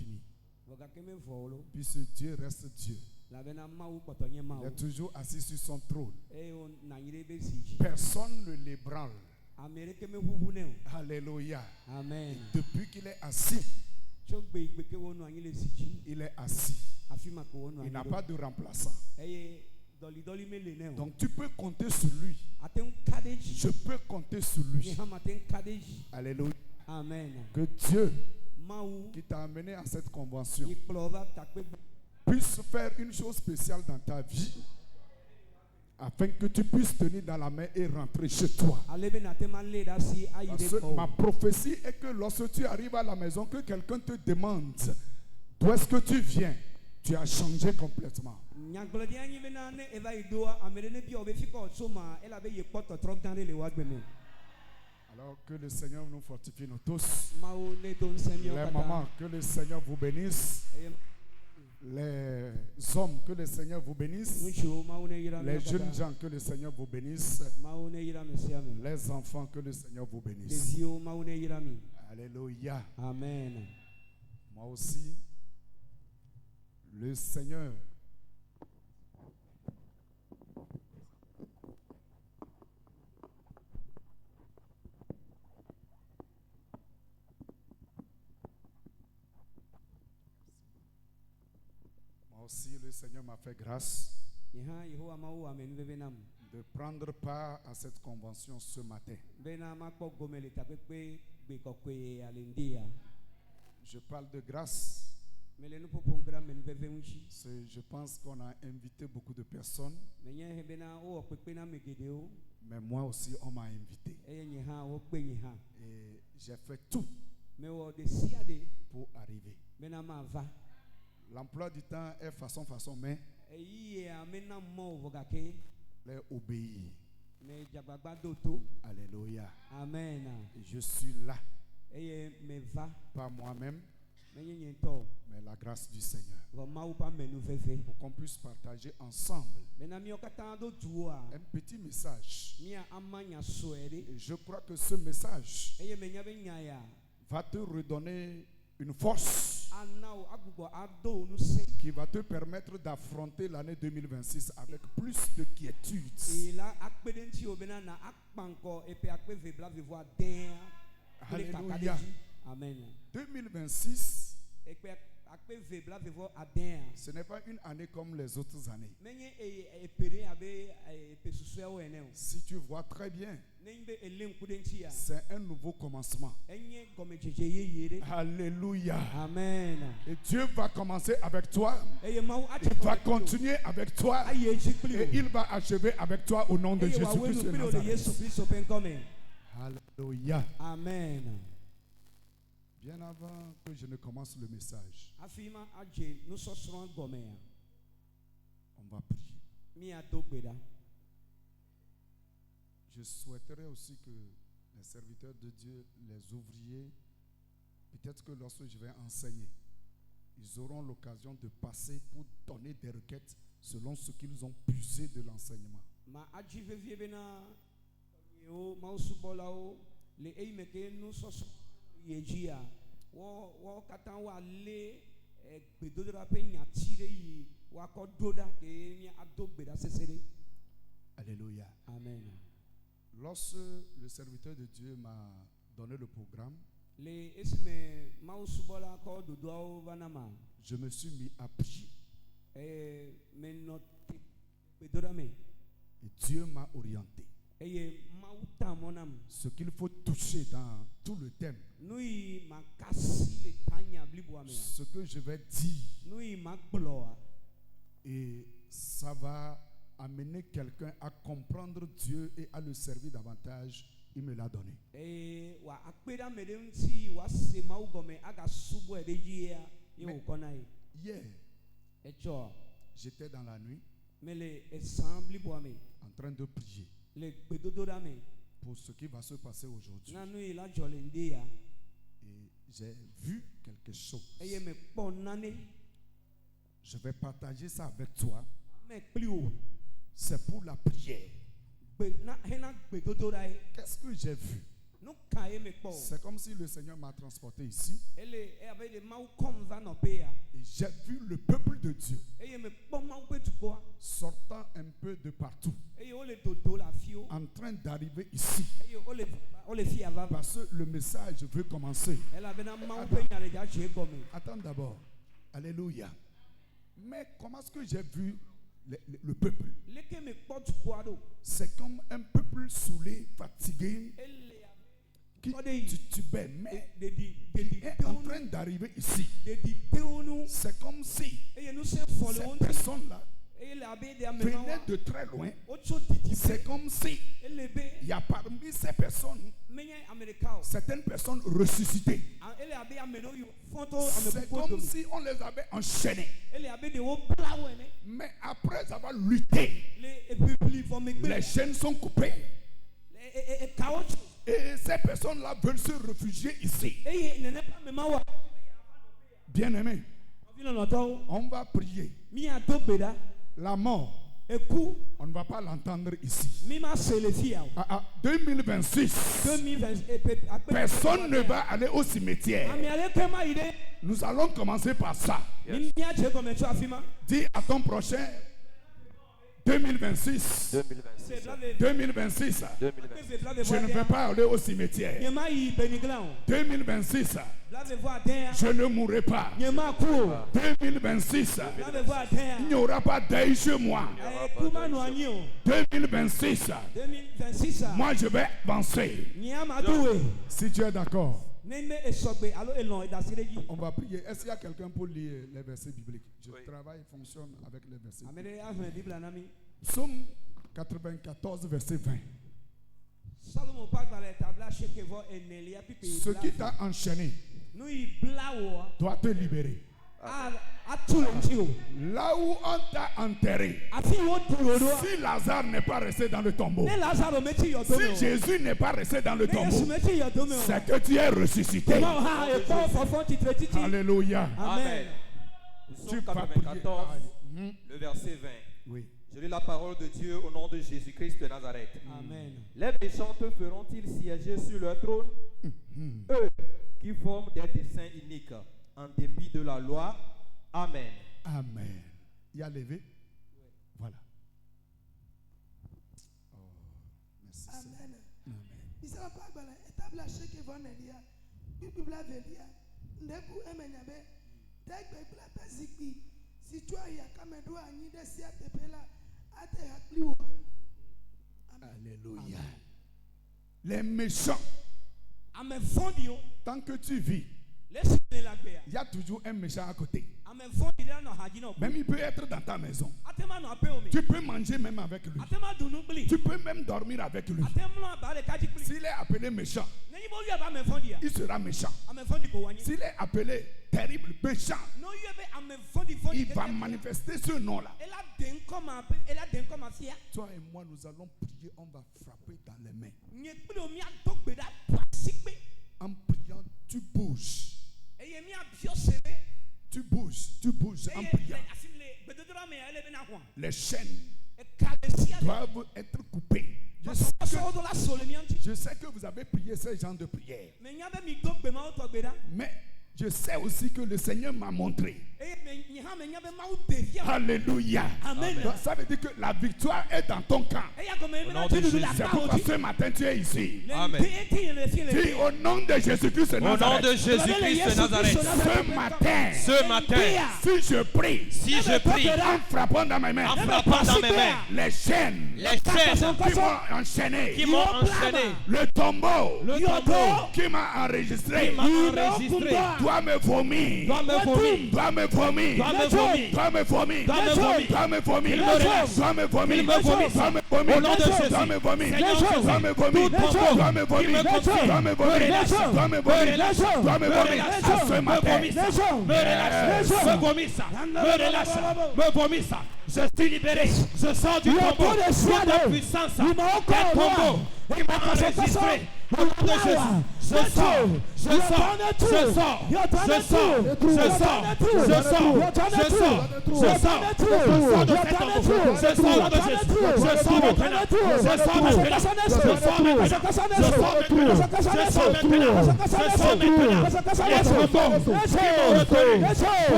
continue. Puisque Dieu reste Dieu. Il est toujours assis sur son trône. Personne ne l'ébranle. Alléluia. Amen. Et depuis qu'il est assis, il est assis. Il n'a pas de remplaçant. Donc tu peux compter sur lui. Je peux compter sur lui. Alléluia. Amen. Que Dieu qui t'a amené à cette convention puisse faire une chose spéciale dans ta vie, afin que tu puisses tenir dans la main et rentrer chez toi. Parce que ma prophétie est que lorsque tu arrives à la maison, que quelqu'un te demande d'où est-ce que tu viens, tu as changé complètement. Alors que le Seigneur nous fortifie nous tous. Les mamans, que le Seigneur vous bénisse. Les hommes, que le Seigneur vous bénisse. Les jeunes gens, que le Seigneur vous bénisse. Les enfants, que le Seigneur vous bénisse. Alléluia. Amen. Moi aussi, le Seigneur le Seigneur m'a fait grâce de prendre part à cette convention ce matin. Je parle de grâce. Je pense qu'on a invité beaucoup de personnes. Mais moi aussi, on m'a invité. Et j'ai fait tout pour arriver. L'emploi du temps est façon, mais les obéir. Alléluia. Amen. Et je suis là. Pas moi-même, mais la grâce du Seigneur. Pour qu'on puisse partager ensemble un petit message. Et je crois que ce message va te redonner une force qui va te permettre d'affronter l'année 2026 avec plus de quiétude. Alléluia. Amen. 2026, ce n'est pas une année comme les autres années. Si tu vois très bien, c'est un nouveau commencement. Alléluia. Amen. Et Dieu va commencer avec toi. Il va continuer avec toi. Et il va achever avec toi au nom de Jésus-Christ de Nazareth. Alléluia. Amen. Bien avant que je ne commence le message, on va prier. Je souhaiterais aussi que les serviteurs de Dieu, les ouvriers, peut-être que lorsque je vais enseigner, ils auront l'occasion de passer pour donner des requêtes selon ce qu'ils ont puisé de l'enseignement. Alléluia. Amen. Lorsque le serviteur de Dieu m'a donné le programme, je me suis mis à prier. Et Dieu m'a orienté. Ce qu'il faut toucher dans tout le thème, ce que je vais dire, et ça va amener quelqu'un à comprendre Dieu et à le servir davantage. Il me l'a donné. Hier, j'étais dans la nuit en train de prier pour ce qui va se passer aujourd'hui. Et j'ai vu quelque chose. Je vais partager ça avec toi. C'est pour la prière. Qu'est-ce que j'ai vu? C'est comme si le Seigneur m'a transporté ici. Et j'ai vu le peuple de Dieu sortant un peu de partout, en train d'arriver ici. Parce que le message veut commencer. Attends d'abord. Alléluia. Mais comment est-ce que j'ai vu le peuple? C'est comme un peuple saoulé, fatigué, qui titubait, mais il est en train d'arriver ici. C'est comme si cette personne-là venait de très loin. C'est comme si il y a parmi ces personnes certaines personnes ressuscitées. C'est comme si on les avait enchaînés. Mais après avoir lutté, les chaînes sont coupées. Et ces personnes-là veulent se réfugier ici. Bien-aimés, on va prier. La mort, on ne va pas l'entendre ici. 2026, personne ne va aller au cimetière. Nous allons commencer par ça. Dis à ton prochain, 2026. 2026. Je ne vais pas aller au cimetière. 2026. Je ne mourrai pas. 2026. Il n'y aura pas deuil chez moi. 2026. Moi je vais avancer. Si tu es d'accord, on va prier. Est-ce qu'il y a quelqu'un pour lire les versets bibliques? Je travaille et fonctionne avec les versets bibliques. Psaume 94, verset 20. Ce qui t'a enchaîné doit te libérer. Là où on t'a enterré, si Lazare n'est pas resté dans le tombeau, si Jésus n'est pas resté dans le tombeau, c'est que tu es ressuscité. Alléluia. Amen. Psaume 94, le verset 20. Oui. Je lis la parole de Dieu au nom de Jésus-Christ de Nazareth. Amen. Les méchants te feront-ils siéger sur leur trône? Eux qui forment des desseins iniques en dépit de la loi. Amen. Amen. Il y a levé? Voilà. Oh, merci. Amen. Alléluia. Les méchants, tant que tu vis, il y a toujours un méchant à côté. Même il peut être dans ta maison. Tu peux manger même avec lui. Tu peux même dormir avec lui. S'il est appelé méchant, il sera méchant. S'il est appelé terrible, méchant, il va manifester ce nom-là. Toi et moi, nous allons prier, on va frapper dans les mains. En priant, tu bouges. Tu bouges en priant. Les chaînes doivent être coupées. Je sais que vous avez prié ce genre de prière. Mais je sais aussi que le Seigneur m'a montré. Alléluia. Amen. Donc, ça veut dire que la victoire est dans ton camp. Au nom de Jésus. C'est pourquoi ce matin tu es ici. Amen. Dis au nom de Jésus-Christ de Au nom Nazareth. de Jésus-Christ de Nazareth. Ce matin, si je prie, en frappant dans mes mains, les chaînes qui m'ont enchaîné, le tombeau qui m'a enregistré, doit me vomir. Au nom de Jésus. Je suis libéré. Je sors du tombeau. Toute la puissance des tombeaux qui m'a enregistré. Au nom de Jésus.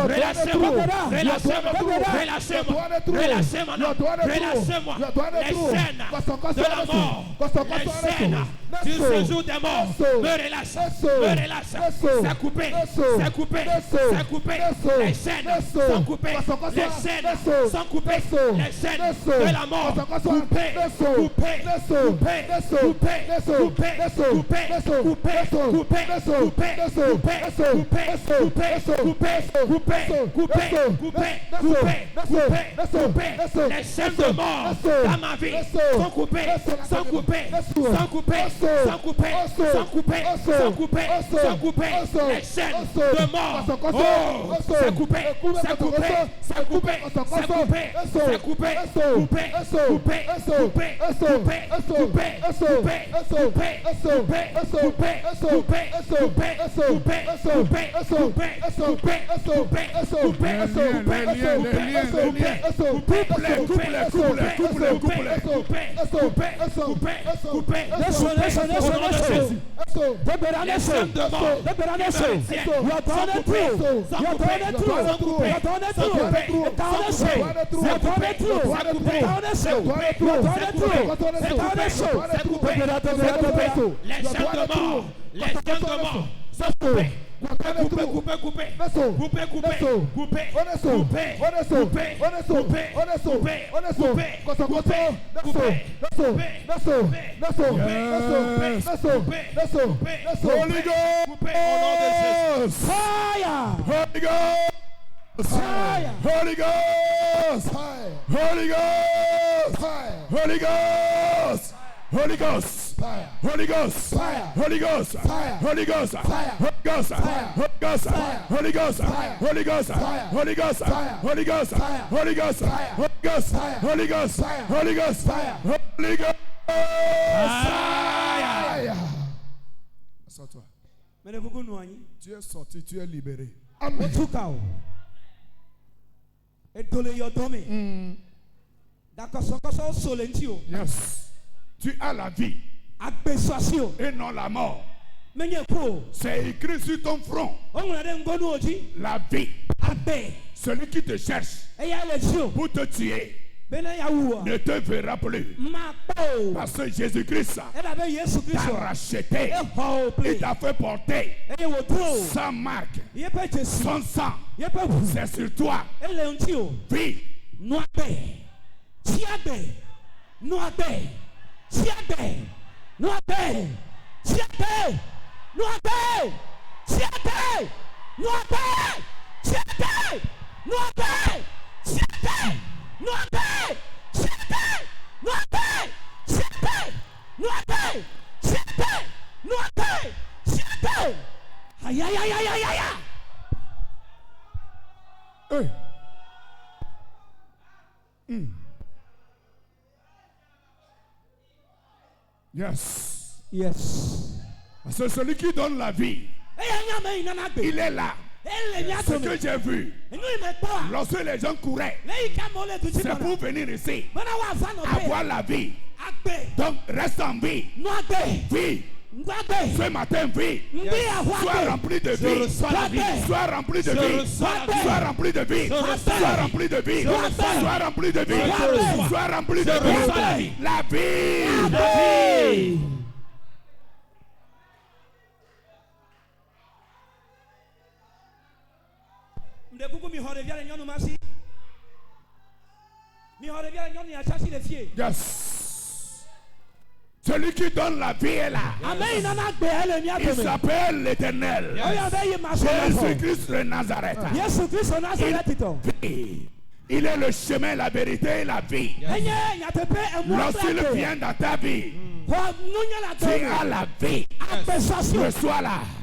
Relâchez-moi les chaînes de la mort, les chaînes du séjour des morts. Me relâche, c'est coupé, c'est coupé, c'est coupé. Les chaînes sont coupées, les chaînes sont coupées, les chaînes de la mort coupées, coupées, coupées, coupées, coupées, coupées, coupées, coupées, les chaînes de mort dans ma vie sont coupées, sont coupées, sont coupées, sont coupées, sont coupées, sont coupées, sont coupées. Les chaînes de mort, oh, c'est coupé, c'est coupé, c'est coupé, c'est coupé, c'est coupé, coupé, coupé, coupé, coupé, coupé, Holy Ghost, fire, Holy Ghost, fire, Holy Ghost, fire, Holy Ghost, fire, Holy Ghost, Holy Ghost, fire, Holy Ghost, fire, Holy Ghost, fire, Holy Ghost, fire, Holy Ghost, Holy Ghost, Holy Ghost, Holy Ghost, Holy Ghost, Holy Ghost, Holy Ghost, Holy Ghost, Holy Ghost, Holy Ghost, Holy Ghost, fire. Assois-toi. Tu es sorti, tu es libéré. Amen. Yes. Tu as la vie et non la mort. C'est écrit sur ton front. La vie. Celui qui te cherche pour te tuer ne te verra plus. Parce que Jésus-Christ t'a racheté et t'a fait porter sans marque, sans sang. C'est sur toi. Vie. Hey. Yes. Yes. C'est celui qui donne la vie. Il est là. Ce que j'ai vu, lorsque les gens couraient, c'est pour venir ici, avoir la vie. Donc reste en vie. Vie. Ce matin, vie. Sois rempli de vie. Sois rempli de vie. Sois rempli de vie. Sois rempli de vie. Sois rempli de vie. Sois rempli de vie. La vie. La vie. Yes. Celui qui donne la vie est là. Il s'appelle l'Éternel. Jésus-Christ de Nazareth. Il est le chemin, la vérité et la vie. Lorsqu'il vient dans ta vie, tu as la vie. Reçois-la.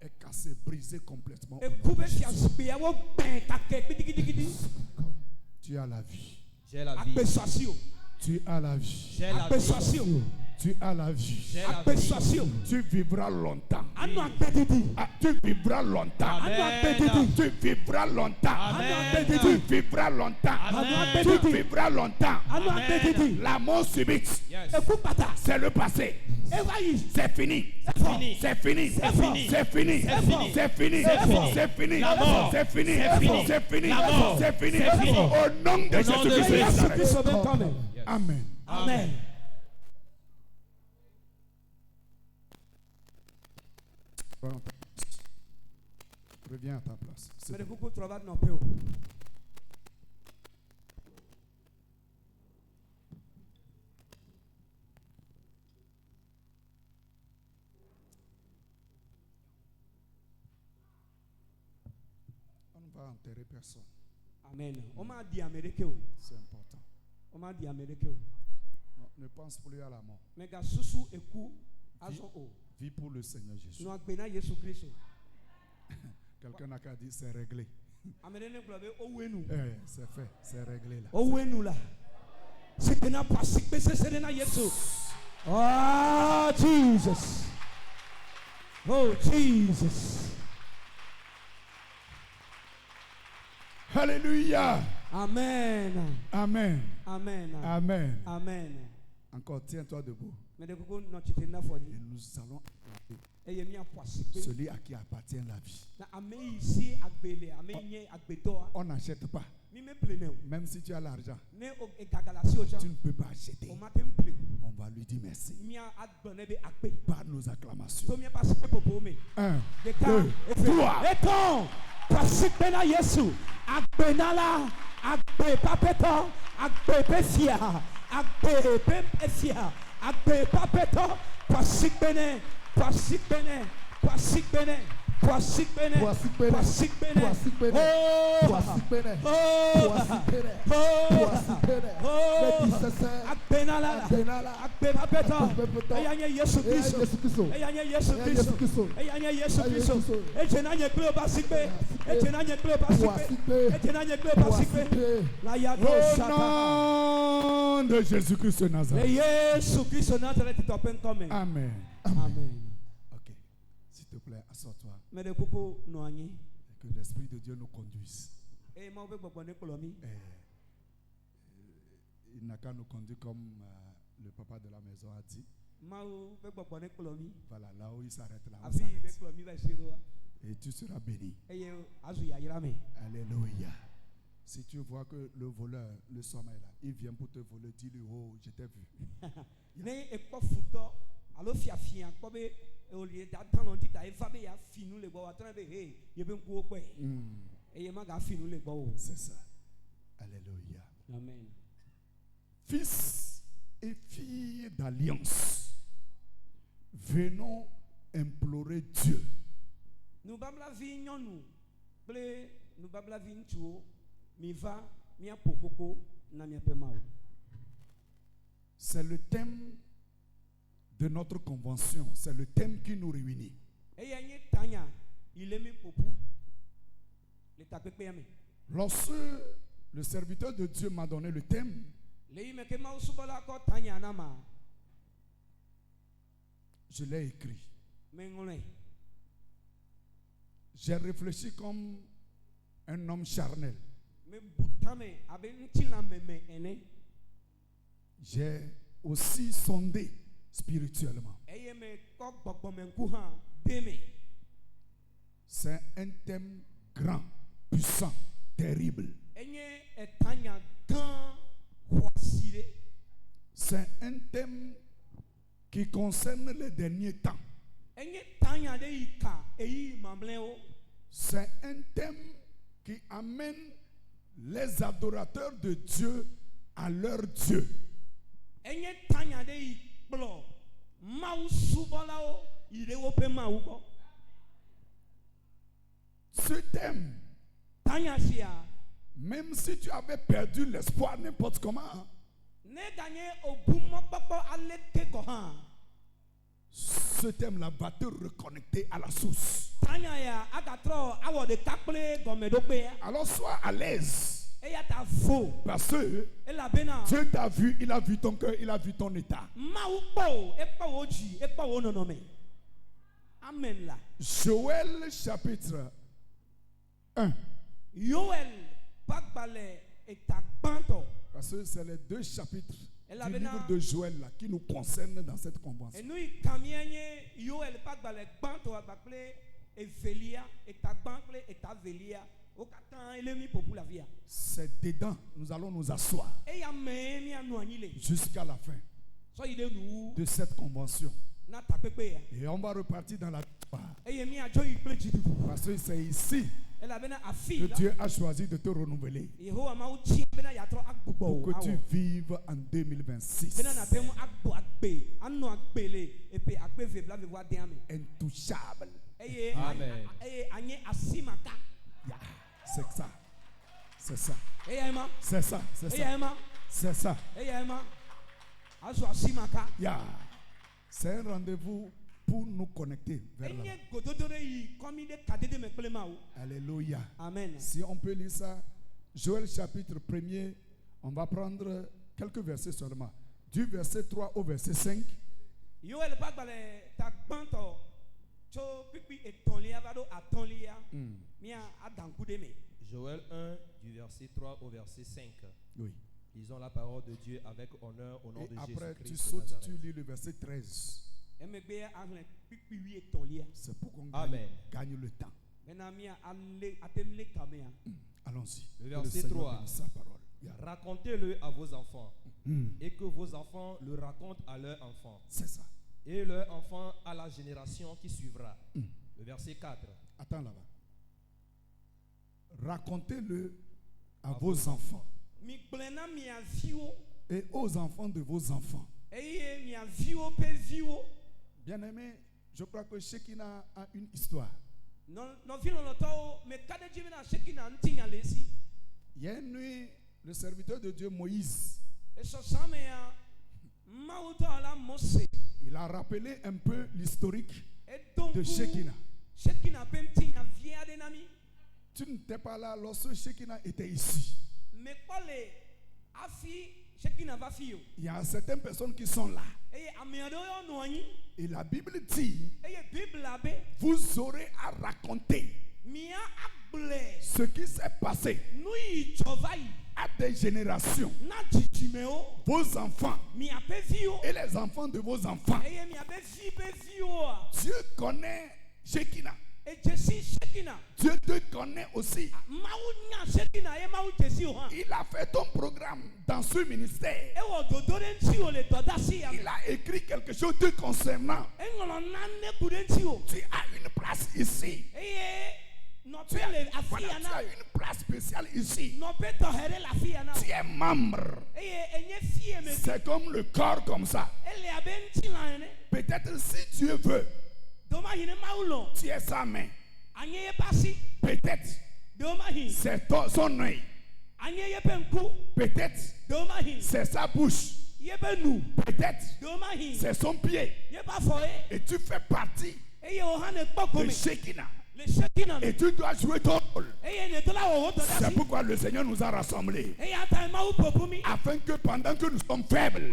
est cassé, brisé complètement. Tu as la vie. J'ai la vie. Tu as la vie. J'ai la vie. Tu as la vie. J'ai la vie. Tu vivras longtemps. Oui. Tu vivras longtemps. Amen. Tu vivras longtemps. Amen. Tu vivras longtemps. Amen. Tu vivras longtemps. Amen. La mort subite, Yes. c'est le passé. C'est fini. C'est fini. C'est fini. C'est fini. C'est fini. C'est fini. C'est fini. C'est fini. La mort. C'est fini. C'est fini. C'est fini. La mort. C'est fini. C'est fini. Au nom de Au nom de Jésus-Christ. Jésus. Amen. Amen. Reviens à ta place. C'est bon. On ne va enterrer personne. Amen. C'est important. Non, ne pense plus à la mort. Vis pour le Seigneur Jésus. Quelqu'un n'a qu'à dire c'est réglé. C'est fait, c'est réglé là. Oh Jesus. Oh Jesus. Alléluia. Amen. Amen. Amen. Amen. Amen. Encore tiens-toi debout. Et nous allons celui à qui appartient la vie. On n'achète pas. Même si tu as l'argent, tu ne peux pas acheter. On va lui dire merci. Par nos acclamations. 1, 2, 3. Pasikpena Yesu akpenala akpe papeto akpe pesia akpe pesia akpe papeto pasikpene pasikpene pasikpene pasikpene pasikpene akpenala akpe papeto eyanye Yesu Kristo eyanye Yesu Kristo eyanye Yesu Kristo ejenanye klo pasikpe ejenanye klo pasikpe ejenanye klo pasikpe la yado shaka Au nom de Jésus-Christ de Nazareth. Yesu Kristo Nazareth topen come. Amen. Amen. Ok. S'il te plaît, assois-toi. Mais de koko noani. Que l'Esprit de Dieu nous conduise. Et moi, je Il n'a qu'à nous conduire comme le papa de la maison a dit. Voilà, là où il s'arrête, là où il s'arrête. Et tu seras béni. Alléluia. Si tu vois que le voleur, le sommeil là, il vient pour te voler, dis-lui, oh, je t'ai vu. C'est ça. Alléluia. Amen. Fils et filles d'alliance, venons implorer Dieu. Nous babla vi nyonu, ple nous babla vi ntuo, mi va mi apokoko na mi apemao. C'est le thème de notre convention, c'est le thème qui nous réunit. Lorsque le serviteur de Dieu m'a donné le thème, je l'ai écrit. J'ai réfléchi comme un homme charnel. J'ai aussi sondé spirituellement. C'est un thème grand, puissant, terrible. C'est un thème qui concerne les derniers temps. C'est un thème qui amène les adorateurs de Dieu à leur Dieu. Ce thème, même si tu avais perdu l'espoir n'importe comment, Ce thème-là va te reconnecter à la source. Alors sois à l'aise. Parce que Dieu t'a vu, il a vu ton cœur, il a vu ton état. Amen. Joël chapitre 1. Parce que c'est les deux chapitres du livre de Joël là, qui nous concernent dans cette convention. C'est dedans, nous allons nous asseoir jusqu'à la fin de cette convention. Et on va repartir dans la victoire. Parce que c'est ici que Dieu a choisi de te renouveler pour que tu vives en 2026 intouchable. Amen. Yeah, c'est ça. C'est ça. C'est ça. C'est ça. C'est ça. Yeah. C'est un rendez-vous pour nous connecter vers là. Alléluia. Amen. Si on peut lire ça, Joël chapitre 1er, on va prendre quelques versets seulement. Du verset 3 au verset 5. Joël 1 du verset 3 au verset 5. Oui. Lisons la parole de Dieu avec honneur au nom de Jésus-Christ. Après, tu sautes, tu lis le verset 13. C'est pour qu'on gagne le temps. Allons-y. Le verset 3. Racontez-le à vos enfants et que vos enfants le racontent à leurs enfants. C'est ça. Et leurs enfants à la génération qui suivra. Le verset 4. Attends là-bas. Racontez-le à vos enfants. Et aux enfants de vos enfants. Bien-aimé, je crois que Shekinah a une histoire. Il y a une nuit, le serviteur de Dieu Moïse, il a rappelé un peu l'historique de Shekinah. Tu n'étais pas là lorsque Shekinah était ici. Il y a certaines personnes qui sont là. Et la Bible dit, vous aurez à raconter ce qui s'est passé à des générations. Vos enfants et les enfants de vos enfants. Dieu connaît Shekinah. Dieu te connaît aussi. Il a fait ton programme dans ce ministère. Il a écrit quelque chose te concernant. Tu as une place ici. Tu as une place spéciale ici. Tu es membre. C'est comme le corps comme ça. Peut-être si Dieu veut, tu es sa main. Peut-être c'est son œil. Peut-être c'est sa bouche. Peut-être c'est son pied. Et tu fais partie de Shekinah. Et tu dois jouer ton rôle. C'est pourquoi le Seigneur nous a rassemblés. Afin que pendant que nous sommes faibles,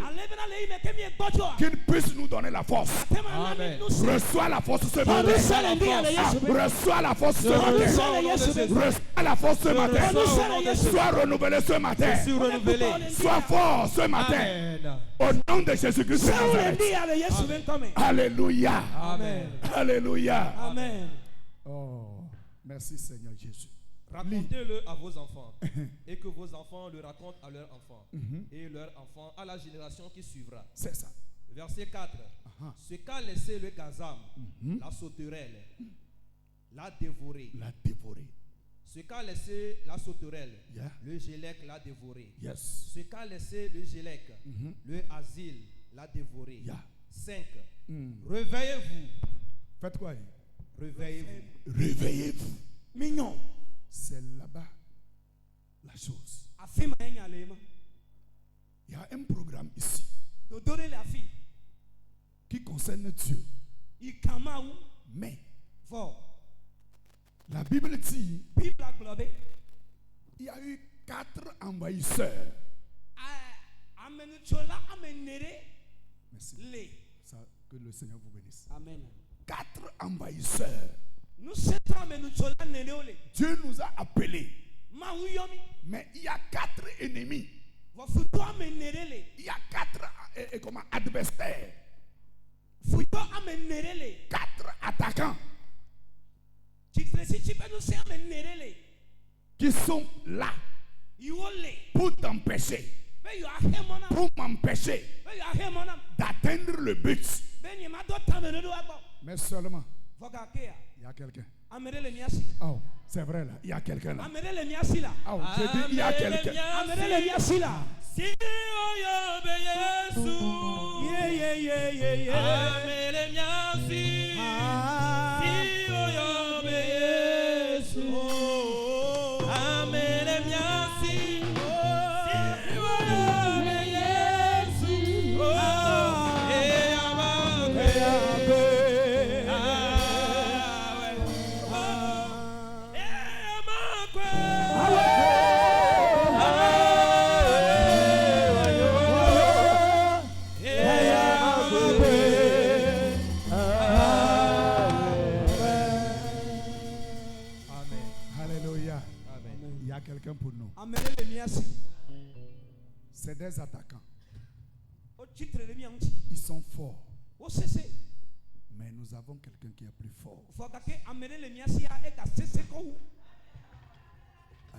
qu'il puisse nous donner la force. Amen. Reçois la force ce matin. Reçois la force ce matin. Reçois la force ce matin. Sois renouvelé ce matin. Sois fort ce matin. Au nom de Jésus-Christ de Nazareth. Alléluia. Amen. Alléluia. Amen. Oh, merci Seigneur Jésus. Racontez-le à vos enfants et que vos enfants le racontent à leurs enfants et leurs enfants à la génération qui suivra. C'est ça. Verset 4. Ce qu'a laissé le gazam, la sauterelle, l'a dévoré. Ce qu'a laissé la sauterelle, le gélec l'a dévoré. Ce qu'a laissé le gélec, le asile l'a dévoré. 5. Réveillez-vous. Faites quoi? Réveillez-vous. Réveillez-vous. Mignon. C'est là-bas la chose. Il y a un programme ici qui concerne concerne Dieu. Mais la Bible dit il y a eu 4 envahisseurs. Merci. Ça, que le Seigneur vous bénisse. Amen. 4 envahisseurs. Dieu nous a appelés. Mais il y a 4 ennemis. Il y a 4 adversaires. 4 attaquants qui sont là pour t'empêcher, pour m'empêcher d'atteindre le but. Mais seulement, il y a quelqu'un. Oh, c'est vrai là, il y a quelqu'un là. Oh, je dis il y a quelqu'un. Pour nous. C'est des attaquants. Ils sont forts. Mais nous avons quelqu'un qui est plus fort.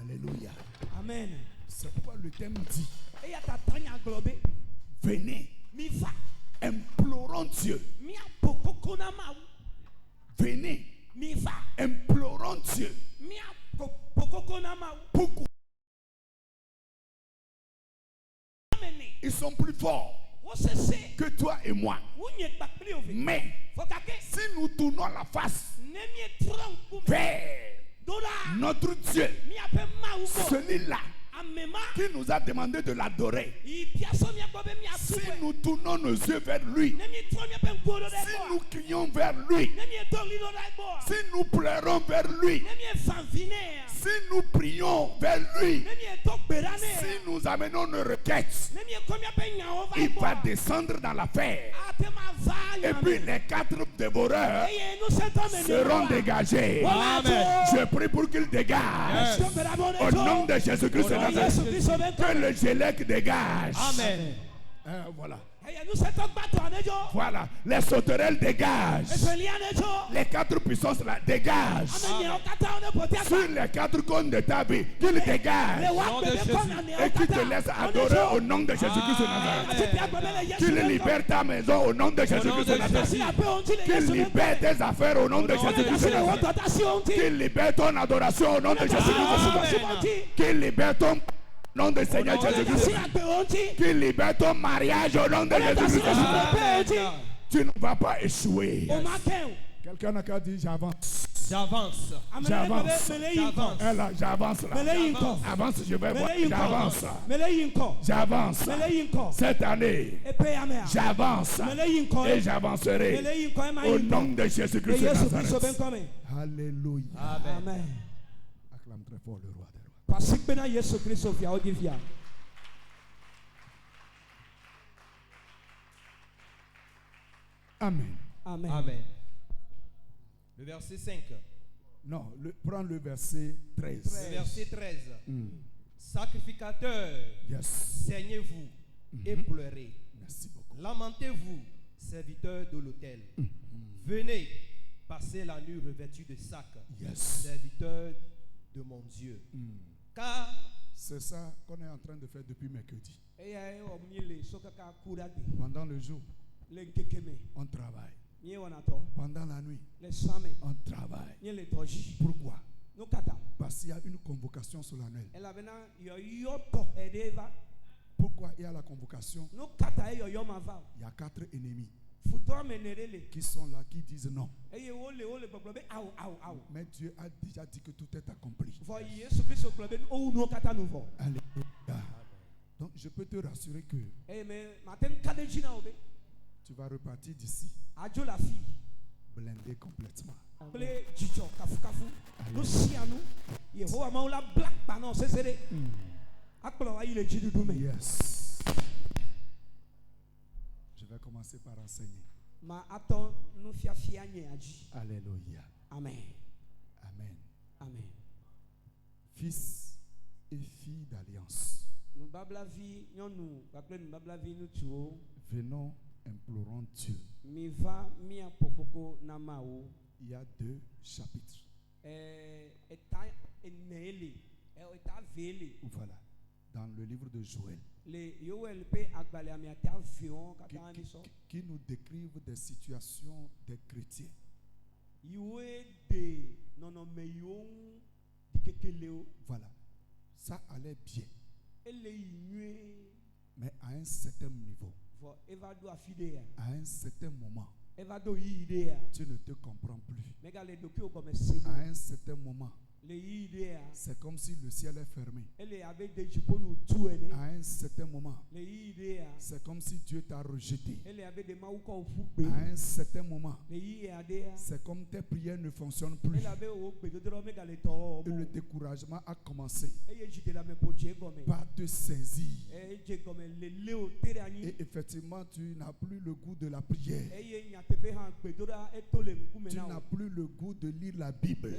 Alléluia. Amen. C'est pourquoi le thème dit: venez, implorons Dieu. Venez, implorons Dieu. Pourquoi? Ils sont plus forts que toi et moi. Mais si nous tournons la face vers notre Dieu, celui-là qui nous a demandé de l'adorer, si nous tournons nos yeux vers lui, si nous crions vers lui, si nous pleurons vers lui, si nous prions vers lui, si nous amenons nos requêtes, il va descendre dans l'affaire. Et puis les 4 dévoreurs seront dégagés. Je prie pour qu'ils dégagent. Au nom de Jésus-Christ de Nazareth, que le Gélec dégage. Amen. Voilà. Voilà, les sauterelles dégagent. Les 4 puissances là dégagent. Sur les 4 cônes de ta vie, qu'ils dégagent. Et qu'ils te laissent adorer au nom de Jésus-Christ de Nazareth. Qu'ils libèrent ta maison au nom de Jésus-Christ de Nazareth. Qu'ils libèrent tes affaires au nom de Jésus-Christ de Nazareth. Qu'ils libèrent ton adoration au nom de Jésus-Christ de Nazareth. Qu'ils libèrent ton nom de Seigneur Jésus-Christ. Qu'il libère ton mariage au nom de Jésus-Christ. Tu ne vas pas échouer. Quelqu'un n'a qu'à dire j'avance. J'avance. J'avance. J'avance là. Avance, je vais voir. J'avance. J'avance. Cette année, j'avance. Et j'avancerai. Au nom de Jésus-Christ de Nazareth. Alléluia. Amen. Acclame très fort le roi. Amen. Amen. Amen. Le verset 5. Non, prends le verset 13. Le verset 13. Sacrificateurs, saignez-vous et pleurez. Merci beaucoup. Lamentez-vous, serviteurs de l'autel. Venez, passez la nuit revêtus de sacs. Serviteurs de mon Dieu. Car c'est ça qu'on est en train de faire depuis mercredi. Pendant le jour, on travaille. Pendant la nuit, on travaille. Pourquoi? Parce qu'il y a une convocation solennelle. Pourquoi il y a la convocation? Il y a 4 ennemis qui sont là, qui disent non. Mais Dieu a déjà dit que tout est accompli. Alléluia. Donc je peux te rassurer que Tu vas repartir d'ici. Blindé complètement. Yes. Je vais commencer par enseigner. Alléluia. Amen. Amen. Amen. Fils et filles d'alliance. Venons, implorons Dieu. Il y a 2 chapitres. Voilà. Dans le livre de Joël. Qui nous décrivent des situations des chrétiens. Voilà. Ça allait bien. Mais à un certain niveau, à un certain moment, tu ne te comprends plus. À un certain moment, c'est comme si le ciel est fermé. À un certain moment, c'est comme si Dieu t'a rejeté. À un certain moment, c'est comme tes prières ne fonctionnent plus. Et le découragement a commencé par te saisir. Et effectivement, tu n'as plus le goût de la prière. Tu n'as plus le goût de lire la Bible.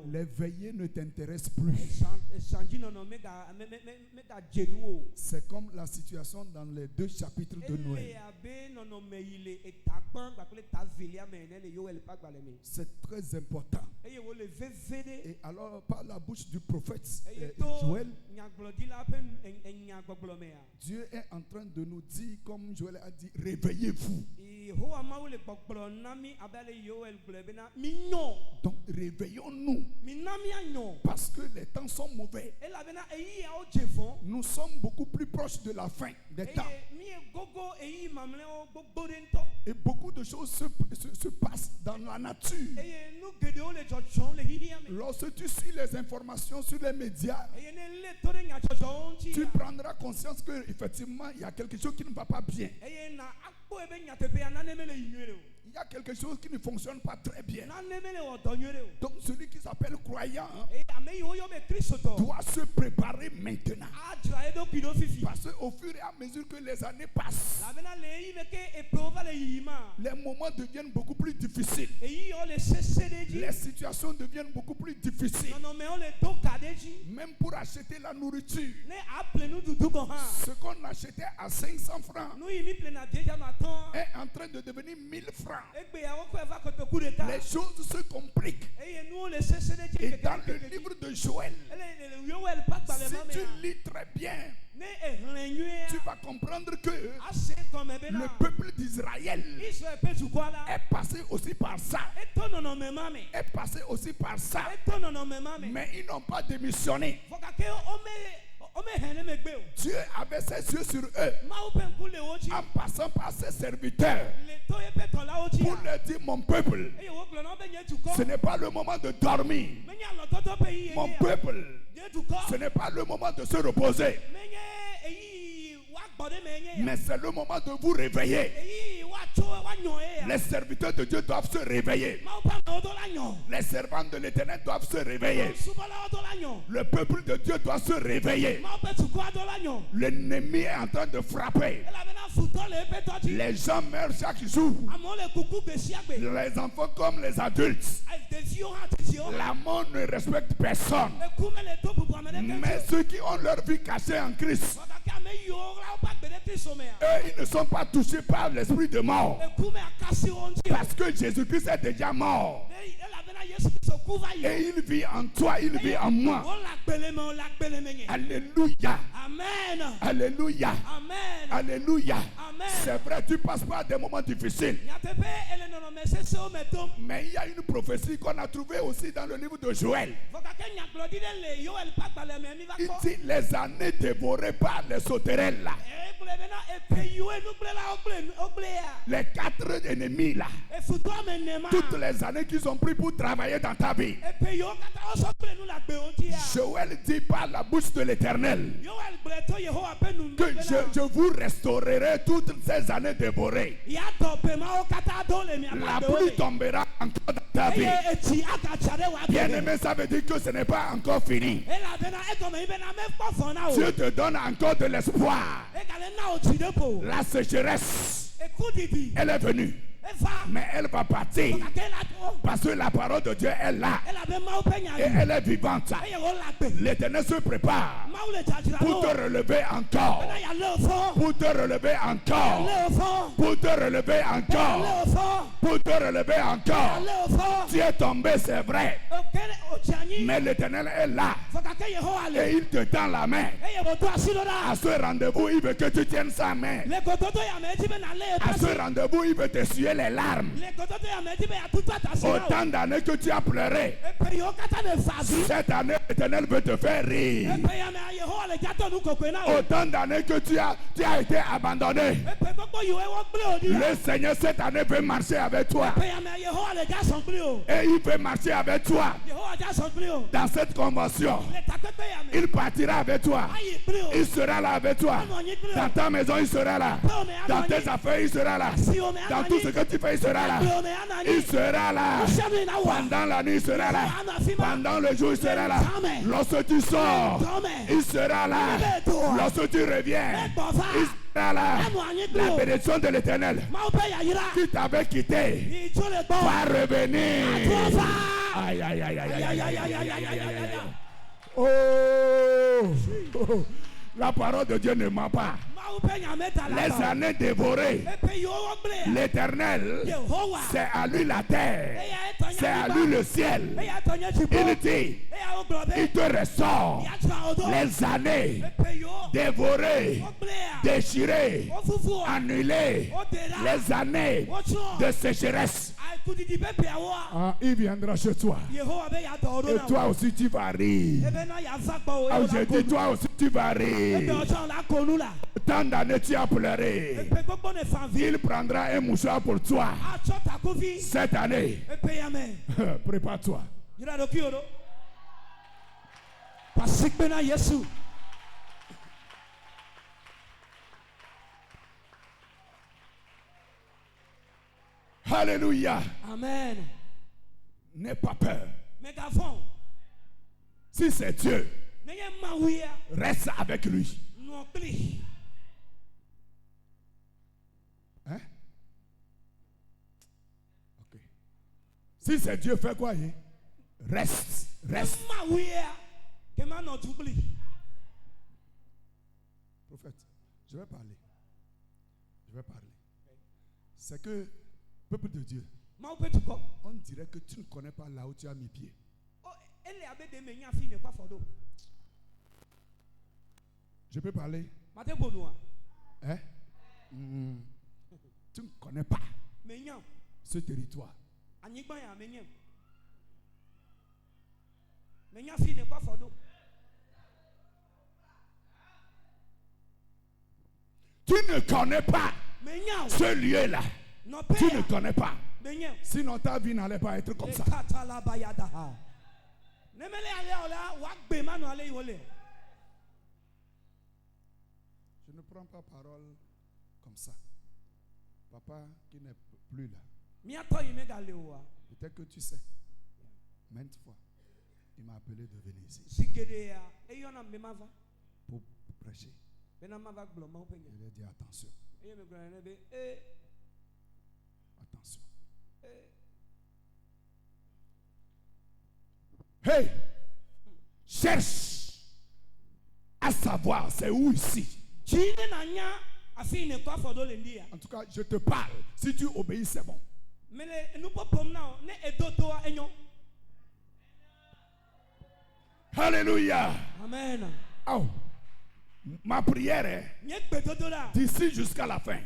Les veillées ne t'intéressent plus. C'est comme la situation dans les 2 chapitres de Noël. C'est très important. Et alors, par la bouche du prophète Joël, Dieu est en train de nous dire, comme Joël a dit, réveillez-vous. Donc réveillons-nous. Parce que les temps sont mauvais. Nous sommes beaucoup plus proches de la fin des temps. Et beaucoup de choses se passent dans la nature. Lorsque tu suis les informations sur les médias, tu prendras conscience qu'effectivement il y a quelque chose qui ne va pas bien. Il y a quelque chose qui ne fonctionne pas très bien. Donc celui qui s'appelle croyant doit se préparer maintenant. Parce qu'au fur et à mesure que les années passent, les moments deviennent beaucoup plus difficiles. Les situations deviennent beaucoup plus difficiles. Même pour acheter la nourriture, ce qu'on achetait à 500 francs est en train de devenir 1000 francs. Les choses se compliquent. Et dans le livre de Joël, si tu lis très bien, tu vas comprendre que le peuple d'Israël est passé aussi par ça. Est passé aussi par ça. Mais ils n'ont pas démissionné. Dieu avait ses yeux sur eux en passant par ses serviteurs pour leur dire, mon peuple, ce n'est pas le moment de dormir. Mon peuple, ce n'est pas le moment de se reposer. Mais c'est le moment de vous réveiller. Les serviteurs de Dieu doivent se réveiller. Les servants de l'Éternel doivent se réveiller. Le peuple de Dieu doit se réveiller. L'ennemi est en train de frapper. Les gens meurent chaque jour. Les enfants comme les adultes. La mort ne respecte personne. Mais ceux qui ont leur vie cachée en Christ, eux, ils ne sont pas touchés par l'esprit de mort. Parce que Jésus-Christ est déjà mort. Et il vit en toi, il vit en moi. Alléluia. Amen. Alléluia. Amen. Alléluia. Amen. C'est vrai, tu passes par des moments difficiles. Mais il y a une prophétie qu'on a trouvée aussi dans le livre de Joël. Il dit les années dévorées par les sauterelles là. Les 4 ennemis là. Toutes les années qu'ils ont pris pour travailler envoyé dans ta vie. Joël dit par la bouche de l'Éternel que je vous restaurerai toutes ces années dévorées. La pluie tombera encore dans ta vie. Bien-aimé, ça veut dire que ce n'est pas encore fini. Dieu te donne encore de l'espoir. La sécheresse, elle est venue. Mais elle va partir parce que la parole de Dieu est là et elle est vivante. L'Éternel se prépare pour te relever encore, pour te relever encore, pour te relever encore, pour te relever encore. Tu es tombé, c'est vrai, mais l'Éternel est là et il te tend la main. À ce rendez-vous, il veut que tu tiennes sa main. À ce rendez-vous, il veut te suer les larmes. Autant d'années que tu as pleuré, cette année l'Éternel veut te faire rire. Autant d'années que tu as été abandonné, le Seigneur cette année veut marcher avec toi. Et il veut marcher avec toi dans cette convention. Il partira avec toi. Il sera là avec toi. Dans ta maison, il sera là. Dans tes affaires, il sera là. Dans tout ce que tu fais, il sera là. Il sera là. Pendant la nuit, il sera là. Pendant le jour, il sera là. Lorsque tu sors, il sera là. Lorsque tu reviens, il sera là. La bénédiction de l'Éternel qui t'avait quitté va revenir. Aïe, aïe, aïe, aïe, aïe, aïe, aïe, aïe, aïe, aïe, aïe. Oh, la parole de Dieu ne ment pas. Les années dévorées, l'Éternel, c'est à lui la terre, c'est à lui le ciel. Il dit, il te ressort les années dévorées, déchirées, annulées, les années de sécheresse. Ah, il viendra chez toi. Et toi aussi tu vas rire. Ah, je dis toi aussi tu vas rire. Tant d'années tu as pleuré. Il prendra un mouchoir pour toi. Cette année, prépare-toi. Alléluia. Amen. N'aie pas peur. Si c'est Dieu, reste avec lui. Hein? Ok. Si c'est Dieu, fais quoi? Hein? Reste. Reste. Prophète, je vais parler. C'est que, peuple de Dieu, on dirait que tu ne connais pas là où tu as mis pied. Je peux parler? Hein? Tu ne connais pas ce territoire. Tu ne connais pas ce lieu-là. Tu ne connais pas. Sinon ta vie n'allait pas être comme ça. Je ne prends pas parole comme ça. Papa qui n'est plus là. Peut-être que tu sais. Maintes fois, il m'a appelé de venir ici pour prêcher. Il a dit attention. Attention. Hey! Cherche à savoir c'est où ici. En tout cas, je te parle. Si tu obéis, c'est bon. Alléluia. Amen. Oh. Ma prière est d'ici jusqu'à la fin.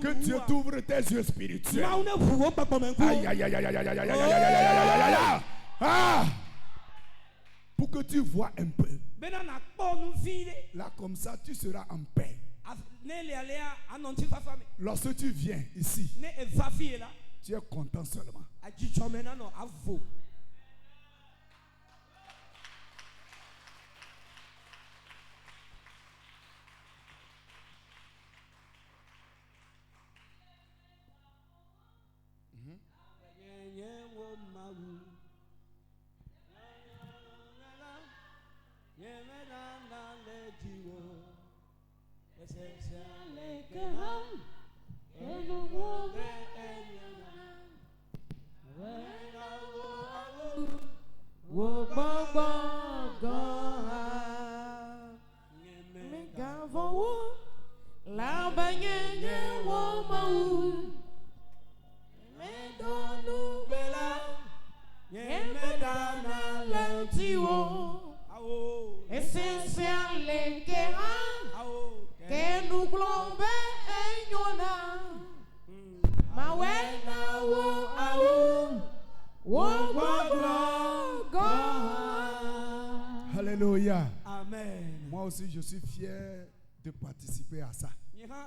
Que Dieu t'ouvre tes yeux spirituels. Aïe, aïe, aïe, aïe, aïe, aïe, aïe, aïe, aïe, aïe, aïe. Ah! Pour que tu vois un peu. Là, comme ça, tu seras en paix. Lorsque tu viens ici, Tu es content seulement. Alléluia. Amen. Moi aussi, je suis fier de participer à ça.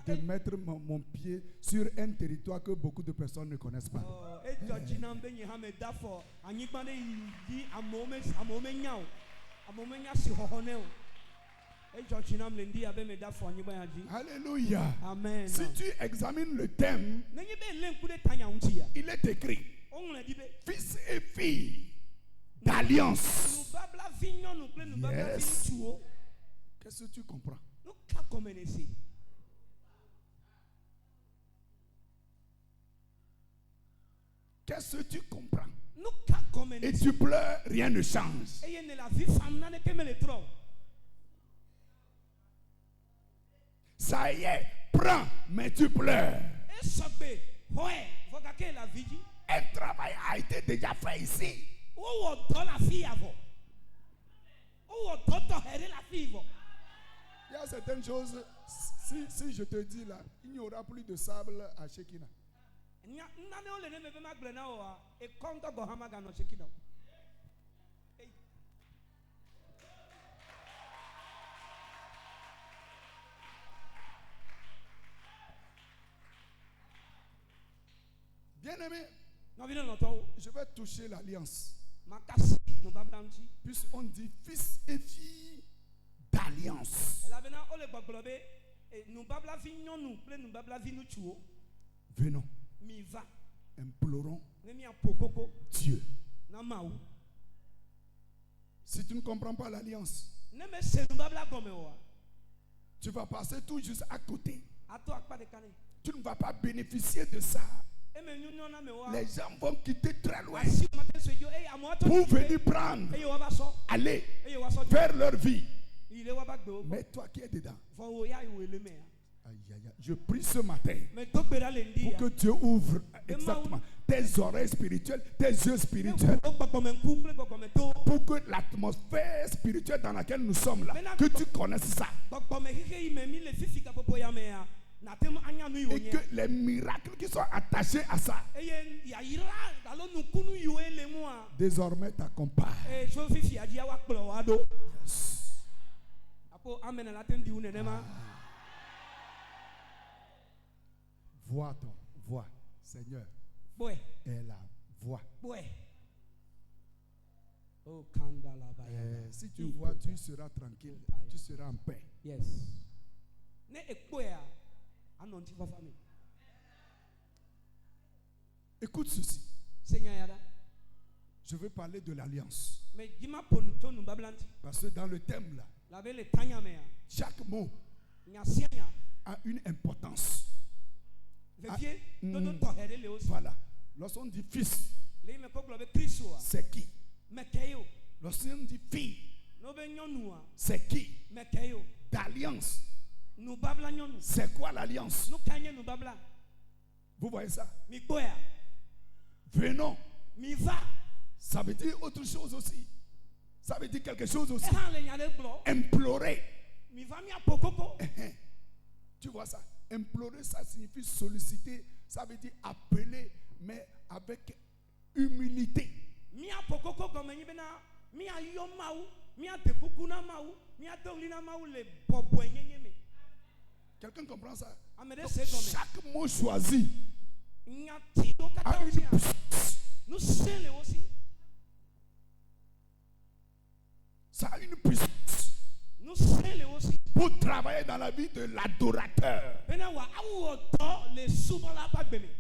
De mettre mon pied sur un territoire que beaucoup de personnes ne connaissent pas. Alléluia. Amen. Si tu examines le thème, il est écrit fils et filles d'alliance. Yes. Qu'est-ce que tu comprends? Qu'est-ce que tu comprends? Et tu pleures, rien ne change. Ça y est, prends, mais tu pleures. Un travail a été déjà fait ici. Il y a certaines choses, si je te dis là, il n'y aura plus de sable à Shekina. Bien-aimé, je vais toucher l'alliance. Puisqu'on dit fils et filles d'alliance. Venons, implorons Dieu. Si tu ne comprends pas l'alliance, tu vas passer tout juste à côté. Tu ne vas pas bénéficier de ça. Les gens vont quitter très loin pour venir prendre, aller faire leur vie. Mais toi qui es dedans, je prie ce matin pour que Dieu ouvre exactement tes oreilles spirituelles, tes yeux spirituels, pour que l'atmosphère spirituelle dans laquelle nous sommes là, que tu connaisses ça. Et que les miracles qui sont attachés à ça désormais t'accompagnent. Yes. Vois ton voix, Seigneur. Et la voix. Si tu vois, tu seras tranquille, tu seras en paix. Yes. Écoute ceci. Je veux parler de l'alliance. Parce que dans le thème là, chaque mot a une importance. Voilà. Lorsqu'on dit fils, c'est qui? Lorsqu'on dit fille, c'est qui? D'alliance. C'est quoi l'alliance? Vous voyez ça? Venons. Ça veut dire autre chose aussi. Ça veut dire quelque chose aussi. Implorer. Tu vois ça? Implorer, ça signifie solliciter. Ça veut dire appeler, mais avec humilité. Quelqu'un comprend ça? Donc, chaque mot choisi a une puissance. Ça a une puissance pour travailler dans la vie de l'adorateur.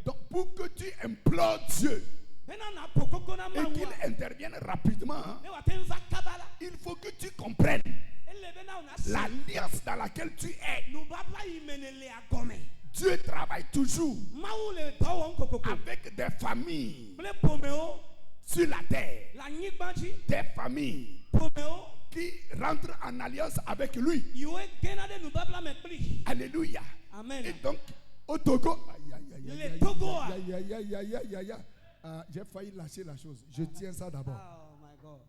Donc pour que tu implores Dieu et qu'il intervienne rapidement, il faut que tu comprennes l'alliance dans laquelle tu es. Dieu travaille toujours avec des familles sur la terre, des familles qui rentrent en alliance avec lui. Alléluia. Amen. Et donc, au Togo, Le Togo. j'ai failli lâcher la chose. Je tiens ça d'abord. Oh my God.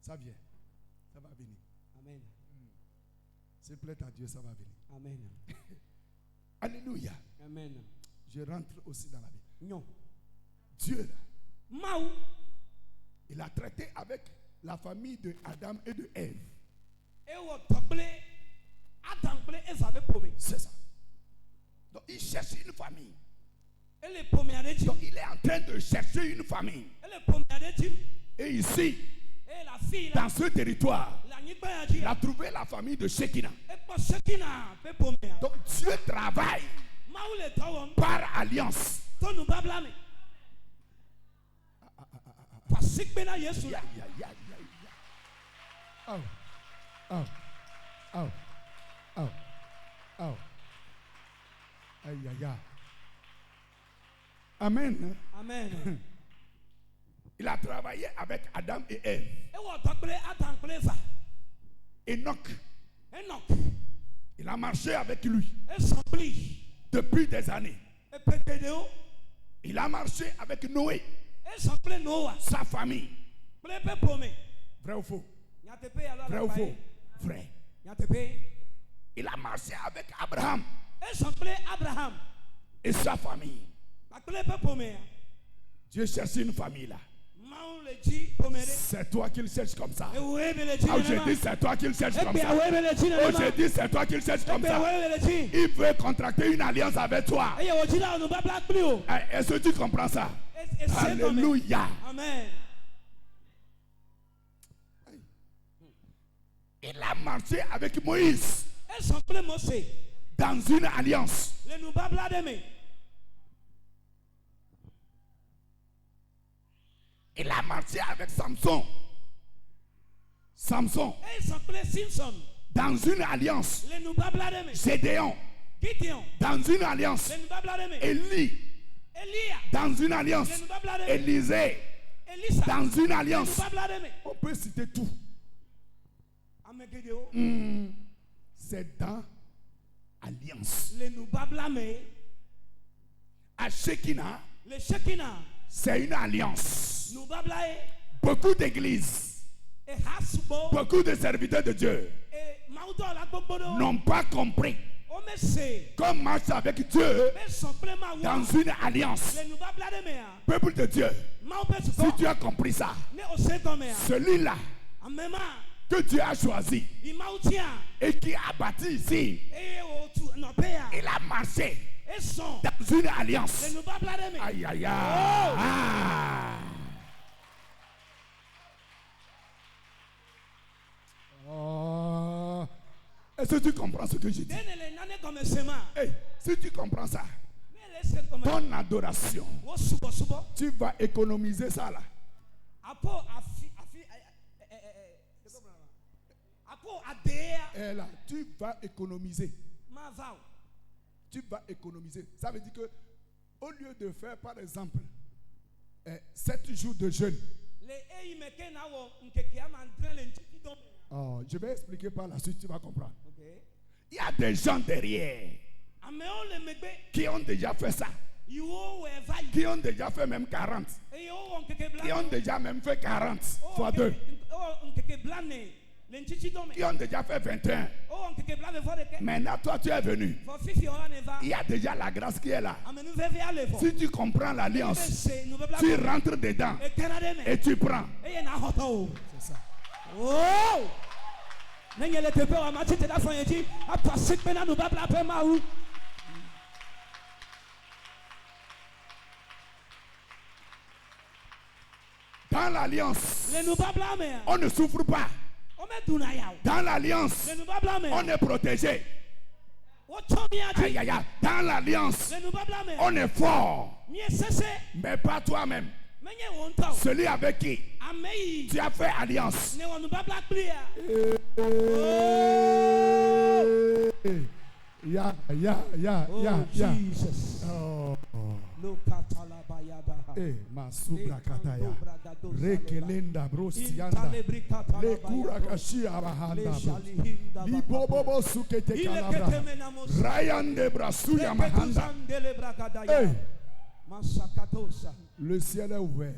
Ça vient. Ça va venir. Amen. S'il plaît à Dieu, ça va venir. Amen. Alléluia. Amen. Je rentre aussi dans la vie. Non. Dieu, là, Maou. il a traité avec la famille de Adam et de Ève. C'est ça. Donc il cherche une famille. Donc il est en train de chercher une famille. Et ici, dans ce territoire, il a trouvé la famille de Shekinah. Donc Dieu travaille par alliance. Oh, oh, oh, oh, oh. Aïe, aïe, aïe. Amen. Amen. Il a travaillé avec Adam et Ève. Enoch. Il a marché avec lui depuis des années. Il a marché avec Noé, sa famille. Vrai ou faux? Vrai ou faux? Vrai. Il a marché avec Abraham et sa famille. Dieu cherche une famille là. C'est toi qui le cherches comme ça. Oh, je dis c'est toi qui le cherches comme ça. Oh, je dis c'est toi qui le cherches comme ça. Il veut contracter une alliance avec toi. Est-ce que tu comprends ça? Alléluia. Amen. Il a marché avec Moïse dans une alliance. Il a marché avec Samson. Dans une alliance. Gédéon. Dans une alliance. Élie. Dans une alliance. Élisée. Dans une alliance. On peut citer tout. C'est dans alliance. À Shekinah, c'est une alliance. Beaucoup d'églises, beaucoup de serviteurs de Dieu n'ont pas compris qu'on marche avec Dieu dans une alliance. Peuple de Dieu, si tu as compris ça, celui-là que Dieu a choisi et qui a bâti ici, il a marché dans une alliance. Aïe, aïe, aïe. Oh. Est-ce que tu comprends ce que je dis? Hey, si tu comprends ça, ton adoration, tu vas économiser ça là. Et là, tu vas économiser. Tu vas économiser. Ça veut dire que au lieu de faire par exemple 7 jours de jeûne, je vais expliquer par la suite, tu vas comprendre. Okay. Il y a des gens derrière qui ont déjà fait ça. Qui ont déjà fait même 40. Qui ont déjà même fait 40 fois 2. Qui ont déjà fait 21. Maintenant, toi, tu es venu. Il y a déjà la grâce qui est là. Si tu comprends l'alliance, tu rentres dedans et tu prends. C'est ça. Oh! Dans l'alliance, on ne souffre pas. Dans l'alliance, on est protégé. Aïe, aïe, aïe. Dans l'alliance, on est fort. Mais pas toi-même. Celui avec qui tu as fait alliance. Jesus. Oh. Masubra kataya. Rekelenda brosianda. Le kurakashi abahanda. Libobobo sukete kalabra. Rayande brasuya mahanda. Le ciel est ouvert.